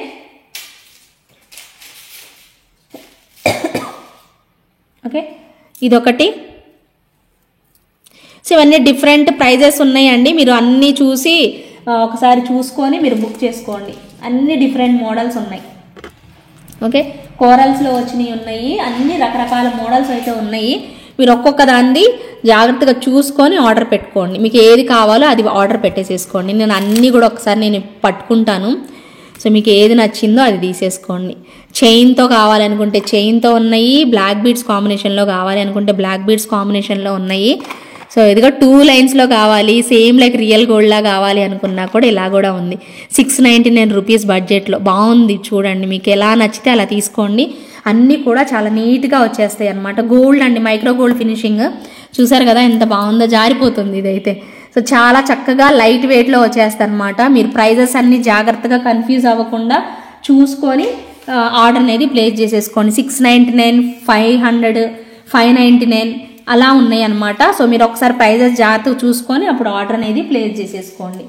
ఓకే, ఇదొకటి. సో ఇవన్నీ డిఫరెంట్ ప్రైజెస్ ఉన్నాయండి. మీరు అన్నీ చూసి ఒకసారి చూసుకొని మీరు బుక్ చేసుకోండి. అన్ని డిఫరెంట్ మోడల్స్ ఉన్నాయి. ఓకే, కోరల్స్లో వచ్చినవి ఉన్నాయి, అన్ని రకరకాల మోడల్స్ అయితే ఉన్నాయి. మీరు ఒక్కొక్క దాన్ని జాగ్రత్తగా చూసుకొని ఆర్డర్ పెట్టుకోండి. మీకు ఏది కావాలో అది ఆర్డర్ పెట్టేసేసుకోండి. నేను అన్నీ కూడా ఒకసారి పట్టుకుంటాను. సో మీకు ఏది నచ్చిందో అది తీసేసుకోండి. చైన్తో కావాలనుకుంటే చైన్తో ఉన్నాయి, బ్లాక్ బీడ్స్ కాంబినేషన్లో కావాలి అనుకుంటే బ్లాక్ బీడ్స్ కాంబినేషన్లో ఉన్నాయి. సో ఇదిగో 2 లైన్స్లో కావాలి, సేమ్ లైక్ రియల్ గోల్డ్లా కావాలి అనుకున్నా కూడా ఇలా కూడా ఉంది. 699 రూపీస్ బడ్జెట్లో బాగుంది. చూడండి, మీకు ఎలా నచ్చితే అలా తీసుకోండి. అన్నీ కూడా చాలా నీట్గా వచ్చేస్తాయి అన్నమాట. గోల్డ్ అండి, మైక్రో గోల్డ్ ఫినిషింగ్ చూసారు కదా ఎంత బాగుందో, జారిపోతుంది ఇదైతే. సో చాలా చక్కగా లైట్ వెయిట్లో వచ్చేస్తాయి అన్నమాట. మీరు ప్రైజెస్ అన్ని జాగ్రత్తగా కన్ఫ్యూజ్ అవ్వకుండా చూసుకొని ఆర్డర్ అనేది ప్లేస్ చేసేసుకోండి. 699, 500, 599 అలా ఉన్నాయి అన్నమాట. సో మీరు ఒకసారి ప్రైజెస్ జాగ్రత్తగా చూసుకొని అప్పుడు ఆర్డర్ అనేది ప్లేస్ చేసేసుకోండి.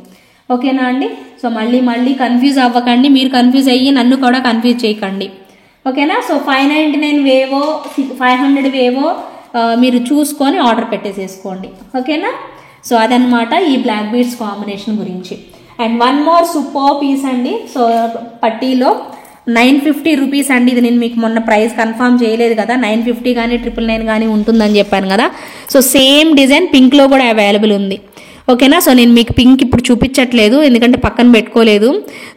ఓకేనా అండి? సో మళ్ళీ కన్ఫ్యూజ్ అవ్వకండి. మీరు కన్ఫ్యూజ్ అయ్యి నన్ను కూడా కన్ఫ్యూజ్ చేయకండి. ఓకేనా? సో 599 వేవో 500 వేవో మీరు చూసుకొని ఆర్డర్ పెట్టేసేసుకోండి. ఓకేనా? సో అదనమాట ఈ బ్లాక్ బీడ్స్ కాంబినేషన్ గురించి. And one more super piece అండి. సో పట్టీలో 950 రూపీస్ అండి. ఇది నేను మీకు మొన్న ప్రైస్ కన్ఫర్మ్ చేయలేదు కదా, 950 కానీ 999 కానీ ఉంటుందని చెప్పాను కదా. సో సేమ్ డిజైన్ పింక్లో కూడా అవైలబుల్ ఉంది. ఓకేనా? సో నేను మీకు పింక్ ఇప్పుడు చూపించట్లేదు ఎందుకంటే పక్కన పెట్టుకోలేదు.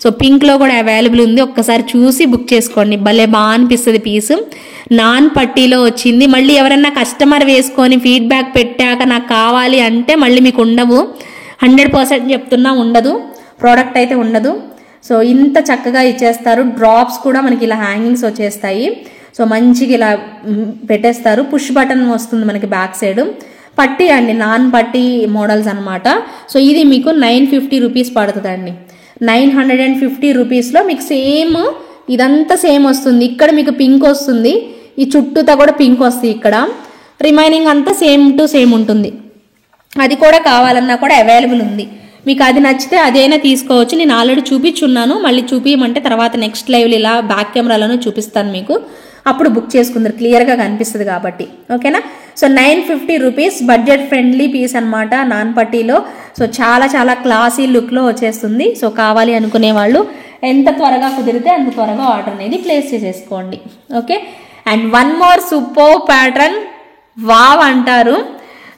సో పింక్లో కూడా అవైలబుల్ ఉంది. ఒక్కసారి చూసి బుక్ చేసుకోండి. భలే బాగా అనిపిస్తుంది పీసు. నాన్ పట్టీలో వచ్చింది. మళ్ళీ ఎవరైనా కస్టమర్ వేసుకొని ఫీడ్బ్యాక్ పెట్టాక నాకు కావాలి అంటే మళ్ళీ మీకు ఉండవు. 100% చెప్తున్నా, ఉండదు, ప్రోడక్ట్ అయితే ఉండదు. సో ఇంత చక్కగా ఇచ్చేస్తారు. డ్రాప్స్ కూడా మనకి ఇలా హ్యాంగింగ్స్ వచ్చేస్తాయి. సో మంచిగా ఇలా పెట్టేస్తారు. పుష్ బటన్ వస్తుంది మనకి బ్యాక్ సైడ్. పట్టీ అండి, నాన్ పట్టీ మోడల్స్ అనమాట. సో ఇది మీకు 950 రూపీస్ పడుతుందండి. 950 రూపీస్లో మీకు సేమ్ ఇదంతా సేమ్ వస్తుంది. ఇక్కడ మీకు పింక్ వస్తుంది, ఈ చుట్టూతా కూడా పింక్ వస్తుంది. ఇక్కడ రిమైనింగ్ అంతా సేమ్ టు సేమ్ ఉంటుంది. అది కూడా కావాలన్నా కూడా అవైలబుల్ ఉంది. మీకు అది నచ్చితే అదైనా తీసుకోవచ్చు. నేను ఆల్రెడీ చూపించున్నాను, మళ్ళీ చూపించమంటే తర్వాత నెక్స్ట్ లైవ్లో ఇలా బ్యాక్ కెమెరాలను చూపిస్తాను మీకు. అప్పుడు బుక్ చేసుకుందరు, క్లియర్గా కనిపిస్తుంది కాబట్టి. ఓకేనా? So 950 rupees budget friendly piece అనమాట నాన్ పట్టీలో. సో చాలా క్లాసీ లుక్లో వచ్చేస్తుంది. సో కావాలి అనుకునే వాళ్ళు ఎంత త్వరగా కుదిరితే అంత త్వరగా ఆర్డర్ అనేది ప్లేస్ చేసేసుకోండి. Okay? And one more super pattern, wow అంటారు.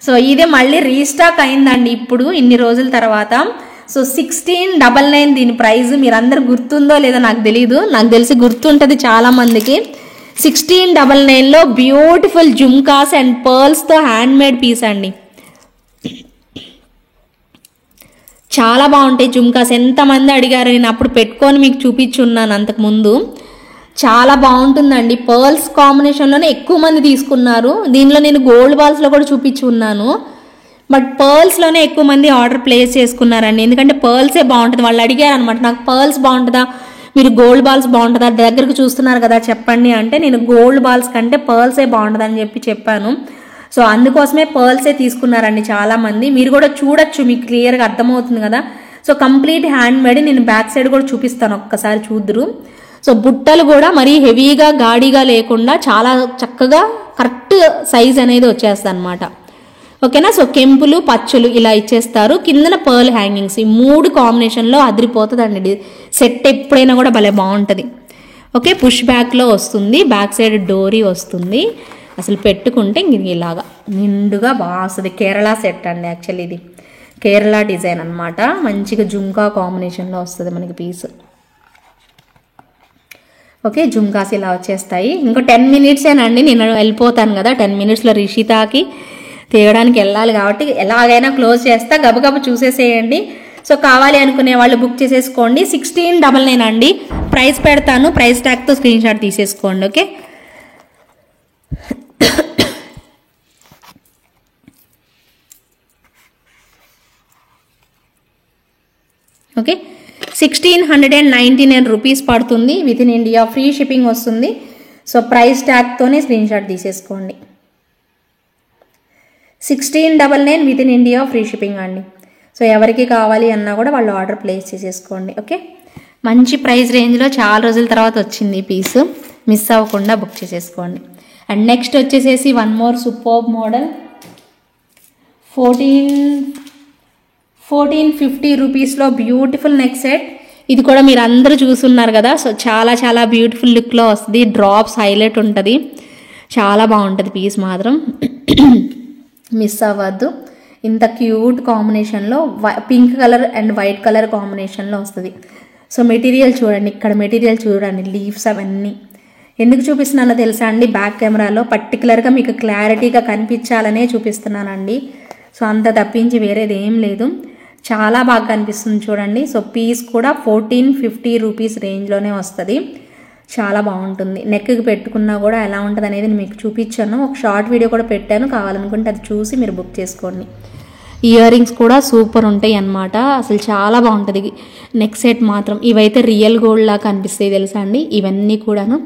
సో ఇదే మళ్ళీ రీస్టాక్ అయిందండి ఇప్పుడు ఇన్ని రోజుల తర్వాత. సో 1699 దీని ప్రైస్. మీరందరూ గుర్తుందో లేదో నాకు తెలీదు, నాకు తెలిసి గుర్తుంటుంది చాలా మందికి. 1699లో బ్యూటిఫుల్ జుమ్కాస్ అండ్ పర్ల్స్తో హ్యాండ్మేడ్ పీస్ అండి. చాలా బాగుంటాయి జుమ్కాస్. ఎంతమంది అడిగారు, నేను అప్పుడు పెట్టుకొని మీకు చూపించున్నాను అంతకుముందు. చాలా బాగుంటుందండి. పర్ల్స్ కాంబినేషన్లోనే ఎక్కువ మంది తీసుకున్నారు. దీనిలో నేను గోల్డ్ బాల్స్లో కూడా చూపించి ఉన్నాను, బట్ పర్ల్స్లోనే ఎక్కువ మంది ఆర్డర్ ప్లేస్ చేసుకున్నారండి. ఎందుకంటే పర్ల్సే బాగుంటుంది. వాళ్ళు అడిగారు అనమాట, నాకు పర్ల్స్ బాగుంటుందా, మీరు గోల్డ్ బాల్స్ బాగుంటుందా, దగ్గరకు చూస్తున్నారు కదా చెప్పండి అంటే, నేను గోల్డ్ బాల్స్ కంటే పర్ల్సే బాగుంటుంది అని చెప్పాను. సో అందుకోసమే పర్ల్సే తీసుకున్నారండి చాలామంది. మీరు కూడా చూడొచ్చు, మీకు క్లియర్గా అర్థమవుతుంది కదా. So complete hand made. నేను బ్యాక్ సైడ్ కూడా చూపిస్తాను, ఒక్కసారి చూద్దురు. సో బుట్టలు కూడా మరీ హెవీగా గాడిగా లేకుండా చాలా చక్కగా కరెక్ట్ సైజ్ అనేది వచ్చేస్తుంది అనమాట. ఓకేనా? సో కెంపులు పచ్చులు ఇలా ఇచ్చేస్తారు. కిందన పర్ల్ హ్యాంగింగ్స్. ఈ 3 కాంబినేషన్లో అదిరిపోతుందండి సెట్. ఎప్పుడైనా కూడా భలే బాగుంటుంది. ఓకే? పుష్ బ్యాక్లో వస్తుంది, బ్యాక్ సైడ్ డోరీ వస్తుంది. అసలు పెట్టుకుంటే ఇలాగా నిండుగా బాగా వస్తుంది. కేరళ సెట్ అండి యాక్చువల్లీ, ఇది కేరళ డిజైన్ అనమాట. మంచిగా జుంకా కాంబినేషన్లో వస్తుంది మనకి పీస్. ఓకే? జుంకాస్ ఇలా వచ్చేస్తాయి. ఇంకో 10 మినిట్సేనండి, నేను వెళ్ళిపోతాను కదా. 10 మినిట్స్లో రిషితాకి తీయడానికి వెళ్ళాలి కాబట్టి ఎలాగైనా క్లోజ్ చేస్తా, గబగబ చూసేసేయండి. సో కావాలి అనుకునే వాళ్ళు బుక్ చేసేసుకోండి. 1699 అండి ప్రైస్ పెడతాను, ప్రైస్ ట్యాగ్తో స్క్రీన్ షాట్ తీసేసుకోండి. ఓకే? ఓకే, 1699 రూపీస్ పడుతుంది. Within India free shipping వస్తుంది. సో ప్రైస్ ట్యాగ్తోనే స్క్రీన్ షాట్ తీసేసుకోండి. 1699 with in India free shipping అండి. సో ఎవరికి కావాలి అన్నా కూడా వాళ్ళు ఆర్డర్ ప్లేస్ చేసేసుకోండి. ఓకే? మంచి ప్రైస్ రేంజ్లో చాలా రోజుల తర్వాత వచ్చింది ఈ పీసు. మిస్ అవ్వకుండా బుక్ చేసేసుకోండి. అండ్ నెక్స్ట్ వచ్చేసేసి వన్ మోర్ సూపర్ మోడల్, 1450 రూపీస్లో బ్యూటిఫుల్ నెక్ సెట్. ఇది కూడా మీరు అందరూ చూస్తున్నారు కదా. సో చాలా బ్యూటిఫుల్ లుక్లో వస్తుంది. డ్రాప్స్ హైలైట్ ఉంటుంది, చాలా బాగుంటుంది పీస్ మాత్రం. మిస్ అవ్వద్దు. ఇంత క్యూట్ కాంబినేషన్లో pink colour and white colour కాంబినేషన్లో వస్తుంది. సో మెటీరియల్ చూడండి, ఇక్కడ మెటీరియల్ చూడండి, లీవ్స్ అవన్నీ ఎందుకు చూపిస్తున్నానో తెలుసా అండి? బ్యాక్ కెమెరాలో పర్టికులర్గా మీకు క్లారిటీగా కనిపించాలనే చూపిస్తున్నానండి. సో అంత తప్పించి వేరేది ఏం లేదు. చాలా బాగా కనిపిస్తుంది చూడండి. సో పీస్ కూడా 1450 రూపీస్ రేంజ్లోనే వస్తుంది. చాలా బాగుంటుంది. నెక్కి పెట్టుకున్నా కూడా ఎలా ఉంటుంది అనేది నేను మీకు చూపించాను. ఒక షార్ట్ వీడియో కూడా పెట్టాను, కావాలనుకుంటే అది చూసి మీరు బుక్ చేసుకోండి. ఇయర్ రింగ్స్ కూడా సూపర్ ఉంటాయి అన్నమాట. అసలు చాలా బాగుంటుంది నెక్ సెట్ మాత్రం. ఇవైతే రియల్ గోల్డ్ లాగా కనిపిస్తాయి తెలుసా అండి. ఇవన్నీ కూడాను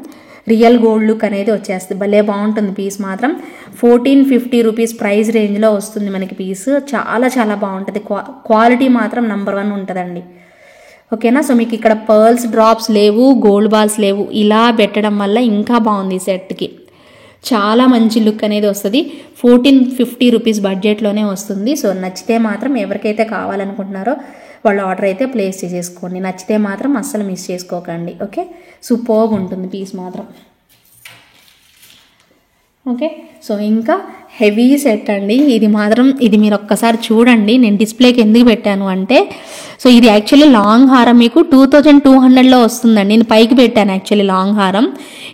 రియల్ గోల్డ్ లుక్ అనేది వచ్చేస్తుంది. భలే బాగుంటుంది పీస్ మాత్రం. 1450 రూపీస్ ప్రైస్ రేంజ్లో వస్తుంది మనకి పీస్. చాలా చాలా బాగుంటుంది. క్వాలిటీ మాత్రం నెంబర్ 1 ఉంటుందండి. ఓకేనా. సో మీకు ఇక్కడ పర్ల్స్ డ్రాప్స్ లేవు, గోల్డ్ బాల్స్ లేవు. ఇలా పెట్టడం వల్ల ఇంకా బాగుంది ఈ సెట్కి. చాలా మంచి లుక్ అనేది వస్తుంది. 1450 రూపీస్ బడ్జెట్లోనే వస్తుంది. సో నచ్చితే మాత్రం ఎవరికైతే కావాలనుకుంటున్నారో వాళ్ళు ఆర్డర్ అయితే ప్లేస్ చేసేసుకోండి. నచ్చితే మాత్రం అస్సలు మిస్ చేసుకోకండి. ఓకే, సూపర్బ్ ఉంటుంది పీస్ మాత్రం. ఓకే, సో ఇంకా హెవీ సెట్ అండి. ఇది మాత్రం ఇది మీరు ఒక్కసారి చూడండి. నేను డిస్ప్లేకి ఎందుకు పెట్టాను అంటే, సో ఇది యాక్చువల్లీ లాంగ్ హారం మీకు 2200లో వస్తుందండి. నేను పైకి పెట్టాను యాక్చువల్లీ లాంగ్ హారం.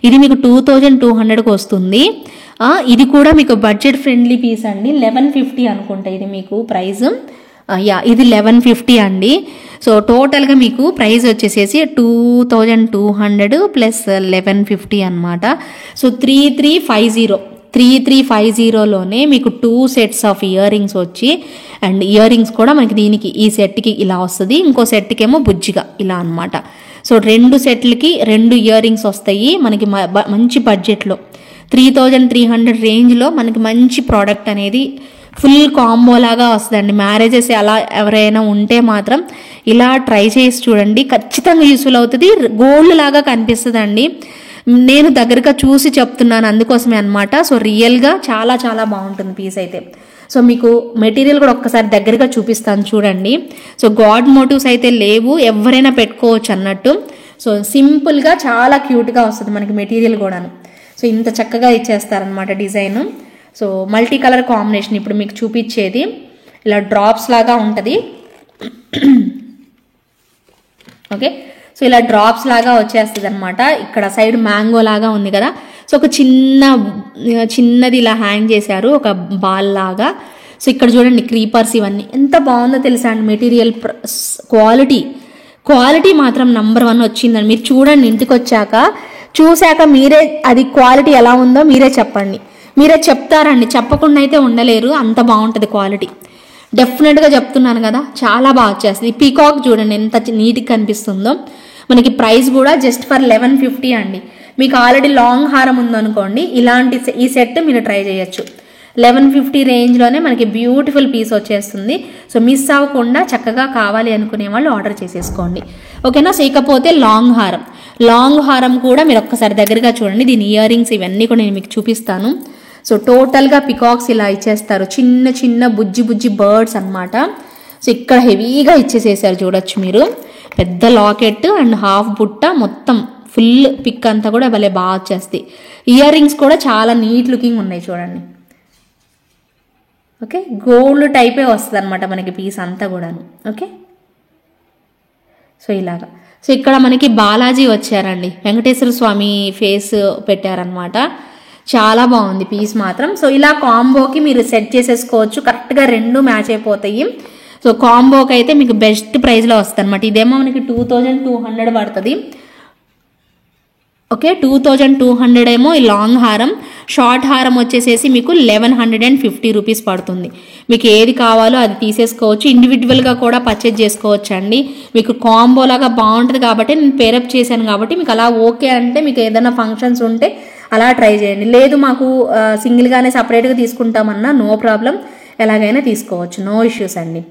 ఇది మీకు 2200కి వస్తుంది. ఇది కూడా మీకు బడ్జెట్ ఫ్రెండ్లీ పీస్ అండి. 1150 అనుకుంటా ఇది మీకు ప్రైస్. ఇది 1150 అండి. సో టోటల్గా మీకు ప్రైస్ వచ్చేసేసి 2200 ప్లస్ 1150 అనమాట. సో 3350లోనే మీకు 2 సెట్స్ ఆఫ్ ఇయర్ రింగ్స్ వచ్చి, అండ్ ఇయర్ రింగ్స్ కూడా మనకి దీనికి ఈ సెట్కి ఇలా వస్తుంది, ఇంకో సెట్కి ఏమో బుజ్జిగా ఇలా అనమాట. సో 2 సెట్లకి 2 ఇయర్ రింగ్స్ వస్తాయి మనకి మంచి బడ్జెట్లో. 3300 రేంజ్లో మనకి మంచి ప్రోడక్ట్ అనేది ఫుల్ కాంబో లాగా వస్తుందండి. మ్యారేజెస్ అలా ఎవరైనా ఉంటే మాత్రం ఇలా ట్రై చేసి చూడండి, ఖచ్చితంగా యూస్ఫుల్ అవుతుంది. గోల్డ్ లాగా కనిపిస్తుందండి. నేను దగ్గరగా చూసి చెప్తున్నాను అందుకోసమే అనమాట. సో రియల్గా చాలా చాలా బాగుంటుంది పీస్ అయితే. సో మీకు మెటీరియల్ కూడా ఒక్కసారి దగ్గరగా చూపిస్తాను చూడండి. సో గాడ్ మోటివ్స్ అయితే లేవు, ఎవరైనా పెట్టుకోవచ్చు అన్నట్టు. సో సింపుల్గా చాలా క్యూట్గా వస్తుంది మనకి మెటీరియల్ కూడాను. సో ఇంత చక్కగా ఇచ్చేస్తారనమాట design. So multi colour combination ఇప్పుడు మీకు చూపించేది ఇలా డ్రాప్స్ లాగా ఉంటుంది. ఓకే, సో ఇలా డ్రాప్స్ లాగా వచ్చేస్తుంది అనమాట. ఇక్కడ సైడ్ మ్యాంగో లాగా ఉంది కదా. సో ఒక చిన్నది ఇలా హ్యాంగ్ చేశారు, ఒక బాల్ లాగా. సో ఇక్కడ చూడండి క్రీపర్స్, ఇవన్నీ ఎంత బాగుందో తెలుసా అండి. మెటీరియల్ క్వాలిటీ మాత్రం నెంబర్ 1 వచ్చిందండి. మీరు చూడండి, ఇంటికి వచ్చాక చూశాక మీరే అది క్వాలిటీ ఎలా ఉందో మీరే చెప్పండి. మీరే చెప్తారండి, చెప్పకుండా అయితే ఉండలేరు, అంత బాగుంటుంది క్వాలిటీ. డెఫినెట్గా చెప్తున్నాను కదా, చాలా బాగా వచ్చేస్తుంది. పీకాక్ చూడండి ఎంత నీట్గా కనిపిస్తుందో. మనకి ప్రైస్ కూడా జస్ట్ ఫర్ 1150 అండి. మీకు ఆల్రెడీ లాంగ్ హారం ఉందనుకోండి, ఇలాంటి ఈ సెట్ మీరు ట్రై చేయొచ్చు. 1150 రేంజ్లోనే మనకి బ్యూటిఫుల్ పీస్ వచ్చేస్తుంది. సో మిస్ అవ్వకుండా చక్కగా కావాలి అనుకునే వాళ్ళు ఆర్డర్ చేసేసుకోండి. ఓకేనా. సో ఇకపోతే లాంగ్ హారం కూడా మీరు ఒక్కసారి దగ్గరగా చూడండి. దీని ఇయర్ రింగ్స్ ఇవన్నీ కూడా నేను మీకు చూపిస్తాను. సో టోటల్గా పికాక్స్ ఇలా ఇచ్చేస్తారు, చిన్న చిన్న బుజ్జి బర్డ్స్ అనమాట. సో ఇక్కడ హెవీగా ఇచ్చేసేసారు చూడొచ్చు మీరు. పెద్ద లాకెట్ అండ్ హాఫ్ బుట్ట, మొత్తం ఫుల్ పిక్ అంతా కూడా భలే బాగా వచ్చేస్తాయి. ఇయర్ రింగ్స్ కూడా చాలా నీట్ లుకింగ్ ఉన్నాయి చూడండి. ఓకే, గోల్డ్ టైపే వస్తుంది అనమాట మనకి పీస్ అంతా కూడాను. ఓకే, సో ఇలాగా. సో ఇక్కడ మనకి బాలాజీ వచ్చారండి, వెంకటేశ్వర స్వామి ఫేస్ పెట్టారనమాట. చాలా బాగుంది పీస్ మాత్రం. సో ఇలా కాంబోకి మీరు సెట్ చేసేసుకోవచ్చు, కరెక్ట్గా 2 మ్యాచ్ అయిపోతాయి. సో కాంబోకి అయితే మీకు బెస్ట్ ప్రైస్లో వస్తుంది అనమాట. ఇదేమో మనకి 2200 పడుతుంది. ఓకే, 2200 ఏమో ఈ లాంగ్ హారం. షార్ట్ హారం వచ్చేసేసి మీకు 1150 రూపీస్ పడుతుంది. మీకు ఏది కావాలో అది తీసేసుకోవచ్చు, ఇండివిజువల్గా కూడా పర్చేజ్ చేసుకోవచ్చు అండి. మీకు కాంబో లాగా బాగుంటుంది కాబట్టి నేను పేరప్ చేశాను కాబట్టి మీకు అలా ఓకే అంటే మీకు ఏదైనా ఫంక్షన్స్ ఉంటే అలా ట్రై చేయండి. లేదు మాకు సింగిల్గానే సపరేట్గా తీసుకుంటామన్నా నో ప్రాబ్లం, ఎలాగైనా తీసుకోవచ్చు, నో ఇష్యూస్ అండి.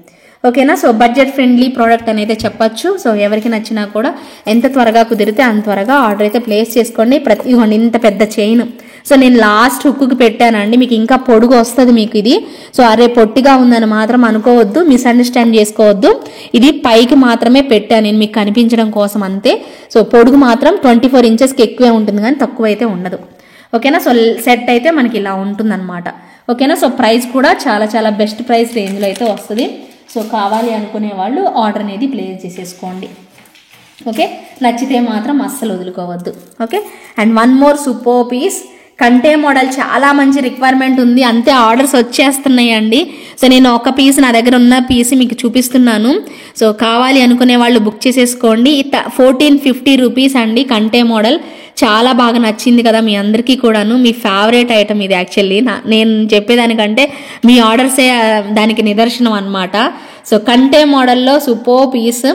ఓకేనా. సో బడ్జెట్ ఫ్రెండ్లీ ప్రోడక్ట్ అనేది చెప్పచ్చు. సో ఎవరికి నచ్చినా కూడా ఎంత త్వరగా కుదిరితే అంత త్వరగా ఆర్డర్ అయితే ప్లేస్ చేసుకోండి. ఇవ్వండి ఇంత పెద్ద చైన్. సో నేను లాస్ట్ హుక్కి పెట్టానండి, మీకు ఇంకా పొడుగు వస్తుంది మీకు ఇది. సో అరే పొట్టిగా ఉందని మాత్రం అనుకోవద్దు, మిస్అండర్స్టాండ్ చేసుకోవద్దు. ఇది పైకి మాత్రమే పెట్టాను నేను మీకు కనిపించడం కోసం అంతే. సో పొడుగు మాత్రం 24 ఇంచెస్కి ఎక్కువే ఉంటుంది కానీ తక్కువ అయితే ఉండదు. ఓకేనా. సో సెట్ అయితే మనకి ఇలా ఉంటుందన్నమాట. ఓకేనా. సో ప్రైస్ కూడా చాలా చాలా బెస్ట్ ప్రైస్ రేంజ్లో అయితే వస్తుంది. సో కావాలి అనుకునే వాళ్ళు ఆర్డర్ అనేది ప్లేస్ చేసేసుకోండి. ఓకే, నచ్చితే మాత్రం అస్సలు వదులుకోవద్దు. Okay, and one more super piece. కంటే మోడల్ చాలా మంచి రిక్వైర్మెంట్ ఉంది, అంతే ఆర్డర్స్ వచ్చేస్తున్నాయండి. సో నేను ఒక పీస్ నా దగ్గర ఉన్న పీస్ మీకు చూపిస్తున్నాను. సో కావాలి అనుకునే వాళ్ళు బుక్ చేసేసుకోండి. 1450 రూపీస్ అండి కంటే మోడల్. చాలా బాగా నచ్చింది కదా మీ అందరికీ కూడాను. మీ ఫేవరెట్ ఐటమ్ ఇది యాక్చువల్లీ. నేను చెప్పేదానికంటే మీ ఆర్డర్సే దానికి నిదర్శనం అనమాట. సో కంటే మోడల్లో సూపర్ పీస్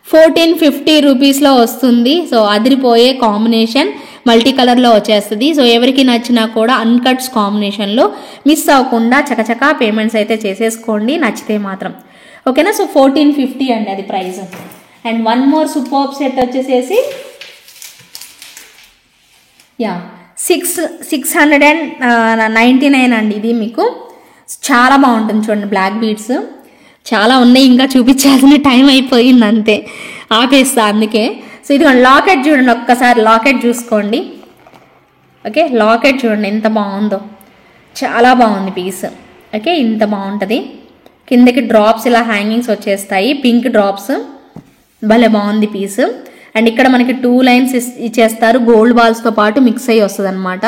1450 రూపీస్లో వస్తుంది. సో అదిరిపోయే కాంబినేషన్, మల్టీ కలర్లో వచ్చేస్తుంది. సో ఎవరికి నచ్చినా కూడా అన్కట్స్ కాంబినేషన్లో మిస్ అవ్వకుండా చకచకా పేమెంట్స్ అయితే చేసేసుకోండి నచ్చితే మాత్రం. ఓకేనా. సో 1450 అండి అది price. And one more super set వచ్చేసేసి 699 అండి. ఇది మీకు చాలా బాగుంటుంది చూడండి. బ్లాక్ బీడ్స్ చాలా ఉన్నాయి, ఇంకా చూపించాల్సిన టైం అయిపోయింది అంతే, ఆపేస్తా అందుకే. సో ఇది లాకెట్ చూడండి, ఒక్కసారి లాకెట్ చూసుకోండి. ఓకే, లాకెట్ చూడండి ఎంత బాగుందో, చాలా బాగుంది పీస్. ఓకే, ఇంత బాగుంటుంది. కిందకి డ్రాప్స్ ఇలా హ్యాంగింగ్స్ వచ్చేస్తాయి, పింక్ డ్రాప్స్, భలే బాగుంది పీస్. అండ్ ఇక్కడ మనకి 2 లైన్స్ ఇచ్చేస్తారు, గోల్డ్ బాల్స్తో పాటు మిక్స్ అయ్యి వస్తుంది అనమాట.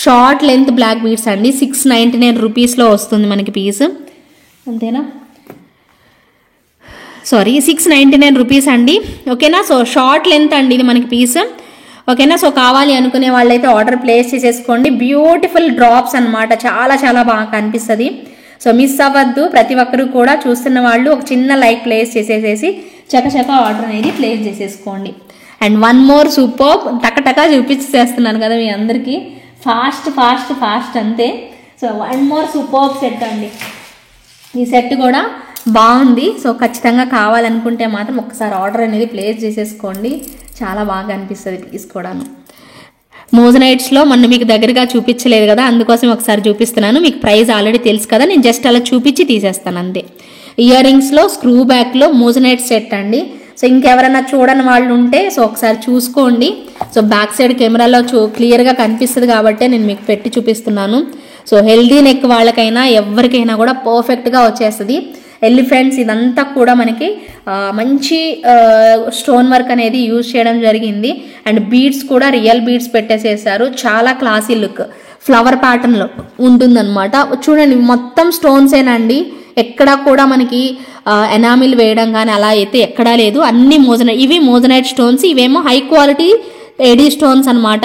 షార్ట్ లెంత్ బ్లాక్ బీడ్స్ అండి. 699 రూపీస్లో వస్తుంది మనకి పీస్, అంతేనా? సారీ, 699 రూపీస్ అండి. ఓకేనా. సో షార్ట్ లెంత్ అండి ఇది మనకి పీస్. ఓకేనా. సో కావాలి అనుకునే వాళ్ళైతే ఆర్డర్ ప్లేస్ చేసేసుకోండి. బ్యూటిఫుల్ డ్రాప్స్ అనమాట, చాలా చాలా బాగా కనిపిస్తుంది. సో మిస్ అవ్వద్దు, ప్రతి ఒక్కరు కూడా చూస్తున్న వాళ్ళు ఒక చిన్న లైక్ ప్లేస్ చేసేసేసి చకచక ఆర్డర్ అనేది ప్లేస్ చేసేసుకోండి. అండ్ వన్ మోర్ సూపర్, టకటకా చూపించేస్తున్నాను కదా మీ అందరికీ, ఫాస్ట్ ఫాస్ట్ ఫాస్ట్ అంతే. So one more super set అండి. ఈ సెట్ కూడా బాగుంది. సో ఖచ్చితంగా కావాలనుకుంటే మాత్రం ఒకసారి ఆర్డర్ అనేది ప్లేస్ చేసేసుకోండి, చాలా బాగా అనిపిస్తుంది తీసుకోవడానికి. మోజనైట్స్లో మొన్న మీకు దగ్గరగా చూపించలేదు కదా, అందుకోసం ఒకసారి చూపిస్తున్నాను. మీకు ప్రైస్ ఆల్రెడీ తెలుసు కదా, నేను జస్ట్ అలా చూపించి తీసేస్తాను అంతే. ఇయర్ రింగ్స్లో స్క్రూ బ్యాక్లో మోజనైట్ సెట్ అండి. సో ఇంకెవరైనా చూడని వాళ్ళు ఉంటే సో ఒకసారి చూసుకోండి. సో బ్యాక్ సైడ్ కెమెరాలో క్లియర్గా కనిపిస్తుంది కాబట్టి నేను మీకు పెట్టి చూపిస్తున్నాను. సో హెల్దీ నెక్ వాళ్ళకైనా ఎవరికైనా కూడా పర్ఫెక్ట్గా వచ్చేస్తుంది. ఎలిఫెంట్స్ ఇదంతా కూడా మనకి మంచి స్టోన్ వర్క్ అనేది యూజ్ చేయడం జరిగింది. అండ్ బీడ్స్ కూడా రియల్ బీడ్స్ పెట్టేసేసారు, చాలా క్లాసీ లుక్, ఫ్లవర్ ప్యాటర్న్లో ఉంటుందన్నమాట. చూడండి మొత్తం స్టోన్సేనండి, ఎక్కడా కూడా మనకి ఎనామిల్ వేయడం కానీ అలా అయితే ఎక్కడా లేదు. అన్ని ఇవి మోజనైట్ స్టోన్స్, ఇవేమో హై క్వాలిటీ ఎడీ స్టోన్స్ అనమాట.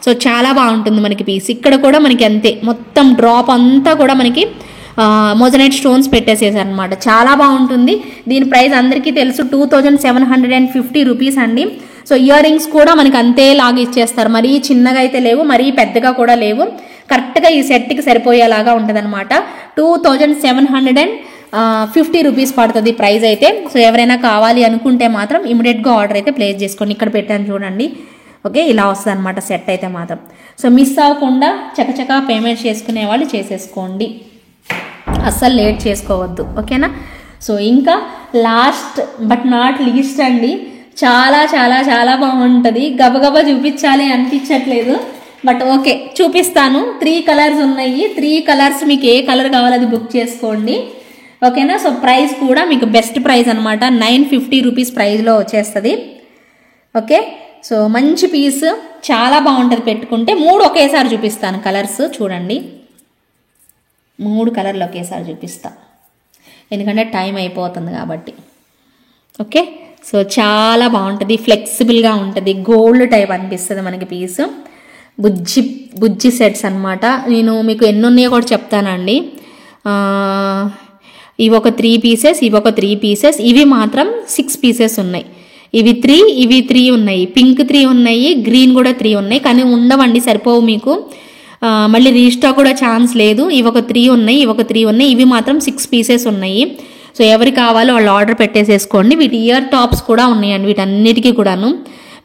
సో చాలా బాగుంటుంది మనకి పీస్. ఇక్కడ కూడా మనకి అంతే, మొత్తం డ్రాప్ అంతా కూడా మనకి మోజనైట్ స్టోన్స్ పెట్టేసేసారు అనమాట, చాలా బాగుంటుంది. దీని ప్రైస్ అందరికీ తెలుసు, 2750 రూపీస్ అండి. సో ఇయర్ రింగ్స్ కూడా మనకి అంతే లాగా ఇచ్చేస్తారు, మరీ చిన్నగా అయితే లేవు, మరీ పెద్దగా కూడా లేవు, కరెక్ట్గా ఈ సెట్కి సరిపోయేలాగా ఉంటుంది అనమాట. 2750 రూపీస్ పడుతుంది ప్రైస్ అయితే. సో ఎవరైనా కావాలి అనుకుంటే మాత్రం ఇమీడియట్గా ఆర్డర్ అయితే ప్లేస్ చేసుకోండి. ఇక్కడ పెట్టాను చూడండి. ఓకే, ఇలా వస్తుంది అనమాట సెట్ అయితే మాత్రం. సో మిస్ అవ్వకుండా చకచకా పేమెంట్ చేసుకునే వాళ్ళు చేసేసుకోండి, అస్సలు లేట్ చేసుకోవద్దు. ఓకేనా. సో ఇంకా లాస్ట్ బట్ నాట్ లీస్ట్ అండి, చాలా చాలా చాలా బాగుంటుంది. గబగబా చూపించాలి అనిపించట్లేదు, బట్ ఓకే చూపిస్తాను. 3 కలర్స్ ఉన్నాయి, 3 కలర్స్ మీకు ఏ కలర్ కావాలో అది బుక్ చేసుకోండి. ఓకేనా. సో ప్రైస్ కూడా మీకు బెస్ట్ ప్రైస్ అనమాట, 950 రూపీస్ ప్రైస్లో వచ్చేస్తుంది. ఓకే. సో మంచి పీస్, చాలా బాగుంటుంది పెట్టుకుంటే. 3 ఒకేసారి చూపిస్తాను కలర్స్, చూడండి 3 కలర్లు ఒకేసారి చూపిస్తా, ఎందుకంటే టైం అయిపోతుంది కాబట్టి. ఓకే. సో చాలా బాగుంటుంది, ఫ్లెక్సిబుల్గా ఉంటుంది, గోల్డ్ టైప్ అనిపిస్తుంది మనకి పీస్. బుజ్జి సెట్స్ అనమాట. నేను మీకు ఎన్ని ఉన్నాయో కూడా చెప్తానండి. ఇవి ఒక 3 పీసెస్, ఇవి ఒక 3 పీసెస్, ఇవి మాత్రం 6 పీసెస్ ఉన్నాయి. ఇవి 3 ఉన్నాయి, పింక్ 3 ఉన్నాయి, గ్రీన్ కూడా 3 ఉన్నాయి, కానీ ఉండవండి, సరిపోవు మీకు, మళ్ళీ రీస్టాక్ కూడా ఛాన్స్ లేదు. ఇవి ఒక 3 ఉన్నాయి, ఇవి ఒక 3 ఉన్నాయి, ఇవి మాత్రం 6 పీసెస్ ఉన్నాయి. సో ఎవరు కావాలో వాళ్ళు ఆర్డర్ పెట్టేసేసుకోండి. వీటి ఇయర్ టాప్స్ కూడా ఉన్నాయండి వీటన్నిటికీ కూడాను.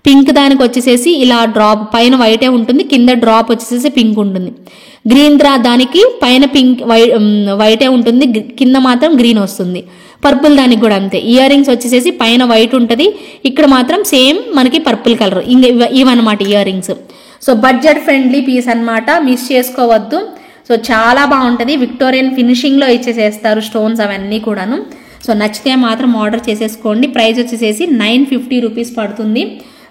పింక్ దానికి వచ్చేసేసి ఇలా డ్రాప్, పైన వైటే ఉంటుంది, కింద డ్రాప్ వచ్చేసేసి పింక్ ఉంటుంది. గ్రీన్ దానికి పైన పింక్ వైటే ఉంటుంది, కింద మాత్రం గ్రీన్ వస్తుంది. పర్పుల్ దానికి కూడా అంతే. ఇయర్ రింగ్స్ వచ్చేసేసి పైన వైట్ ఉంటుంది, ఇక్కడ మాత్రం సేమ్ మనకి పర్పుల్ కలర్. ఇవన్నమాట earrings. So budget friendly piece అనమాట, మిస్ చేసుకోవద్దు. సో చాలా బాగుంటుంది, విక్టోరియన్ ఫినిషింగ్లో ఇచ్చేసేస్తారు స్టోన్స్ అవన్నీ కూడాను. సో నచ్చితే మాత్రం ఆర్డర్ చేసేసుకోండి. ప్రైస్ వచ్చేసేసి 950 రూపీస్ పడుతుంది.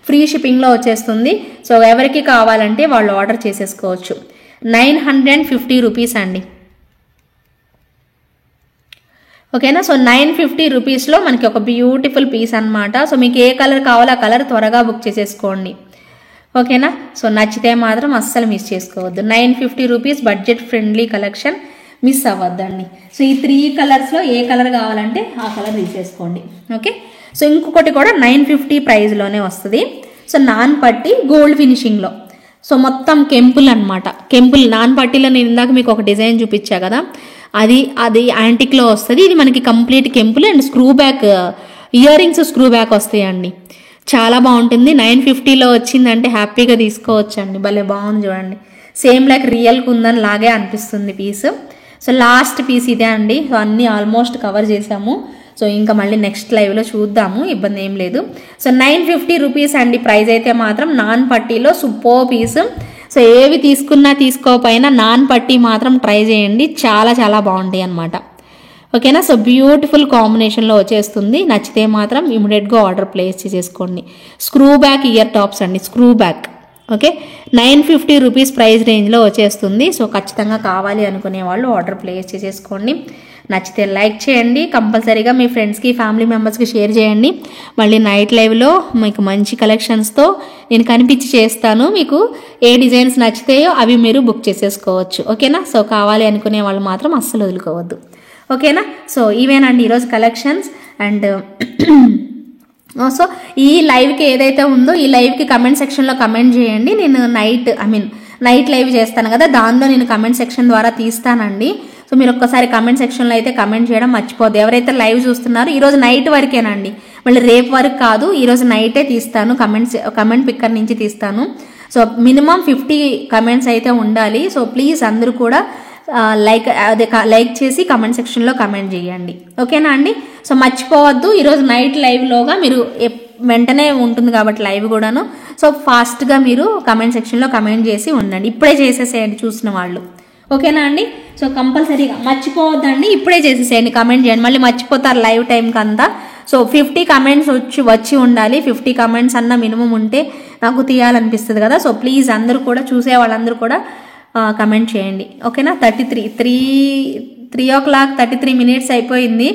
ఫ్రీ షిప్పింగ్లో వచ్చేస్తుంది. సో ఎవరికి కావాలంటే వాళ్ళు ఆర్డర్ చేసేసుకోవచ్చు. 950 రూపీస్ అండి. ఓకేనా. సో 950 రూపీస్లో మనకి ఒక బ్యూటిఫుల్ పీస్ అనమాట. సో మీకు ఏ కలర్ కావాలో ఆ కలర్ త్వరగా బుక్ చేసేసుకోండి. ఓకేనా. సో నచ్చితే మాత్రం అస్సలు మిస్ చేసుకోవద్దు. 950 rupees budget friendly collection, miss అవ్వద్దండి. సో ఈ 3 కలర్స్లో ఏ కలర్ కావాలంటే ఆ కలర్ తీసేసుకోండి. ఓకే. సో ఇంకొకటి కూడా 950 ప్రైస్లోనే వస్తుంది. సో నాన్ పట్టి గోల్డ్ ఫినిషింగ్లో, సో మొత్తం కెంపుల్ అనమాట. కెంపుల్ నాన్ పట్టీలో నేను ఇందాక మీకు ఒక డిజైన్ చూపించా కదా, అది యాంటిక్లో వస్తుంది. ఇది మనకి కంప్లీట్ కెంపుల్ and screw back ear rings screw back వస్తాయండి. చాలా బాగుంటుంది. 950లో వచ్చిందంటే హ్యాపీగా తీసుకోవచ్చు అండి. భలే బాగుంది చూడండి. సేమ్ లైక్ రియల్ కుందన్ లాగే అనిపిస్తుంది పీస్. సో లాస్ట్ పీస్ ఇదే అండి. సో అన్నీ ఆల్మోస్ట్ కవర్ చేసాము. సో ఇంకా మళ్ళీ నెక్స్ట్ లైవ్లో చూద్దాము, ఇబ్బంది ఏం లేదు. సో 950 రూపీస్ అండి ప్రైస్ అయితే మాత్రం. నాన్ పట్టీలో సూపర్ పీస్. సో ఏవి తీసుకున్నా తీసుకోకపోయినా నాన్ పట్టీ మాత్రం ట్రై చేయండి, చాలా చాలా బాగుంటాయి అనమాట. ఓకేనా. సో బ్యూటిఫుల్ కాంబినేషన్లో వచ్చేస్తుంది. నచ్చితే మాత్రం ఇమీడియట్గా ఆర్డర్ ప్లేస్ చేసేసుకోండి. స్క్రూ బ్యాక్ ఇయర్ టాప్స్ అండి, screw back. Okay. 950 rupees price రేంజ్లో వచ్చేస్తుంది. సో ఖచ్చితంగా కావాలి అనుకునే వాళ్ళు ఆర్డర్ ప్లేస్ చేసేసుకోండి. నచ్చితే లైక్ చేయండి, కంపల్సరీగా మీ ఫ్రెండ్స్కి ఫ్యామిలీ మెంబర్స్కి షేర్ చేయండి. మళ్ళీ నైట్ లైవ్లో మీకు మంచి కలెక్షన్స్తో నేను కనిపించి చేస్తాను. మీకు ఏ డిజైన్స్ నచ్చితాయో అవి మీరు బుక్ చేసేసుకోవచ్చు. ఓకేనా. సో కావాలి అనుకునే వాళ్ళు మాత్రం అస్సలు వదులుకోవద్దు. ఓకేనా. సో ఇవేనండి ఈరోజు కలెక్షన్స్. అండ్ సో ఈ లైవ్కి ఏదైతే ఉందో ఈ లైవ్కి కమెంట్ సెక్షన్లో కమెంట్ చేయండి. నేను నైట్ లైవ్ చేస్తాను కదా, దానిలో నేను కమెంట్ సెక్షన్ ద్వారా తీస్తానండి. సో మీరు ఒక్కసారి కమెంట్ సెక్షన్లో అయితే కమెంట్ చేయడం మర్చిపోద్దు. ఎవరైతే లైవ్ చూస్తున్నారో ఈరోజు నైట్ వరకేనండి, మళ్ళీ రేపు వరకు కాదు. ఈరోజు నైటే తీస్తాను, కమెంట్ పిక్కర్ నుంచి తీస్తాను. సో మినిమం 50 కమెంట్స్ అయితే ఉండాలి. సో ప్లీజ్ అందరూ కూడా లైక్ చేసి కమెంట్ సెక్షన్లో కమెంట్ చేయండి. ఓకేనా అండి. సో మర్చిపోవద్దు, ఈరోజు నైట్ లైవ్లోగా మీరు వెంటనే ఉంటుంది కాబట్టి లైవ్ కూడాను. సో ఫాస్ట్గా మీరు కమెంట్ సెక్షన్లో కమెంట్ చేసి ఉండండి. ఇప్పుడే చేసేసేయండి చూసిన వాళ్ళు. ఓకేనా అండి. సో కంపల్సరీగా మర్చిపోవద్దండి, ఇప్పుడే చేసేసేయండి, కమెంట్ చేయండి. మళ్ళీ మర్చిపోతారు లైవ్ టైంకి అంతా. సో 50 కమెంట్స్ వచ్చి ఉండాలి. 50 కమెంట్స్ అన్న మినిమం ఉంటే నాకు తీయాలనిపిస్తుంది కదా. సో ప్లీజ్ అందరూ కూడా, చూసే వాళ్ళందరూ కూడా కమెంట్ చేయండి. ఓకేనా. 3 o'clock 33 minutes అయిపోయింది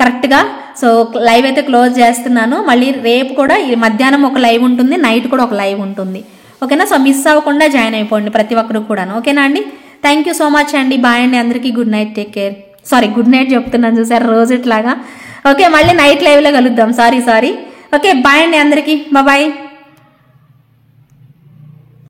కరెక్ట్గా. సో లైవ్ అయితే క్లోజ్ చేస్తున్నాను. మళ్ళీ రేపు కూడా మధ్యాహ్నం ఒక లైవ్ ఉంటుంది, నైట్ కూడా ఒక లైవ్ ఉంటుంది. ఓకేనా. సో మిస్ అవ్వకుండా జాయిన్ అయిపోండి ప్రతి ఒక్కరు కూడా. ఓకేనా అండి. థ్యాంక్ యూ సో మచ్ అండి. బాయ్ అండి అందరికీ. Good night, take care. Sorry, good night చెప్తున్నాను చూసారు రోజు ఇట్లాగా. ఓకే, మళ్ళీ నైట్ లైవ్లో కలుద్దాం. సారీ. ఓకే, బాయ్ అండి అందరికీ. బాయ్.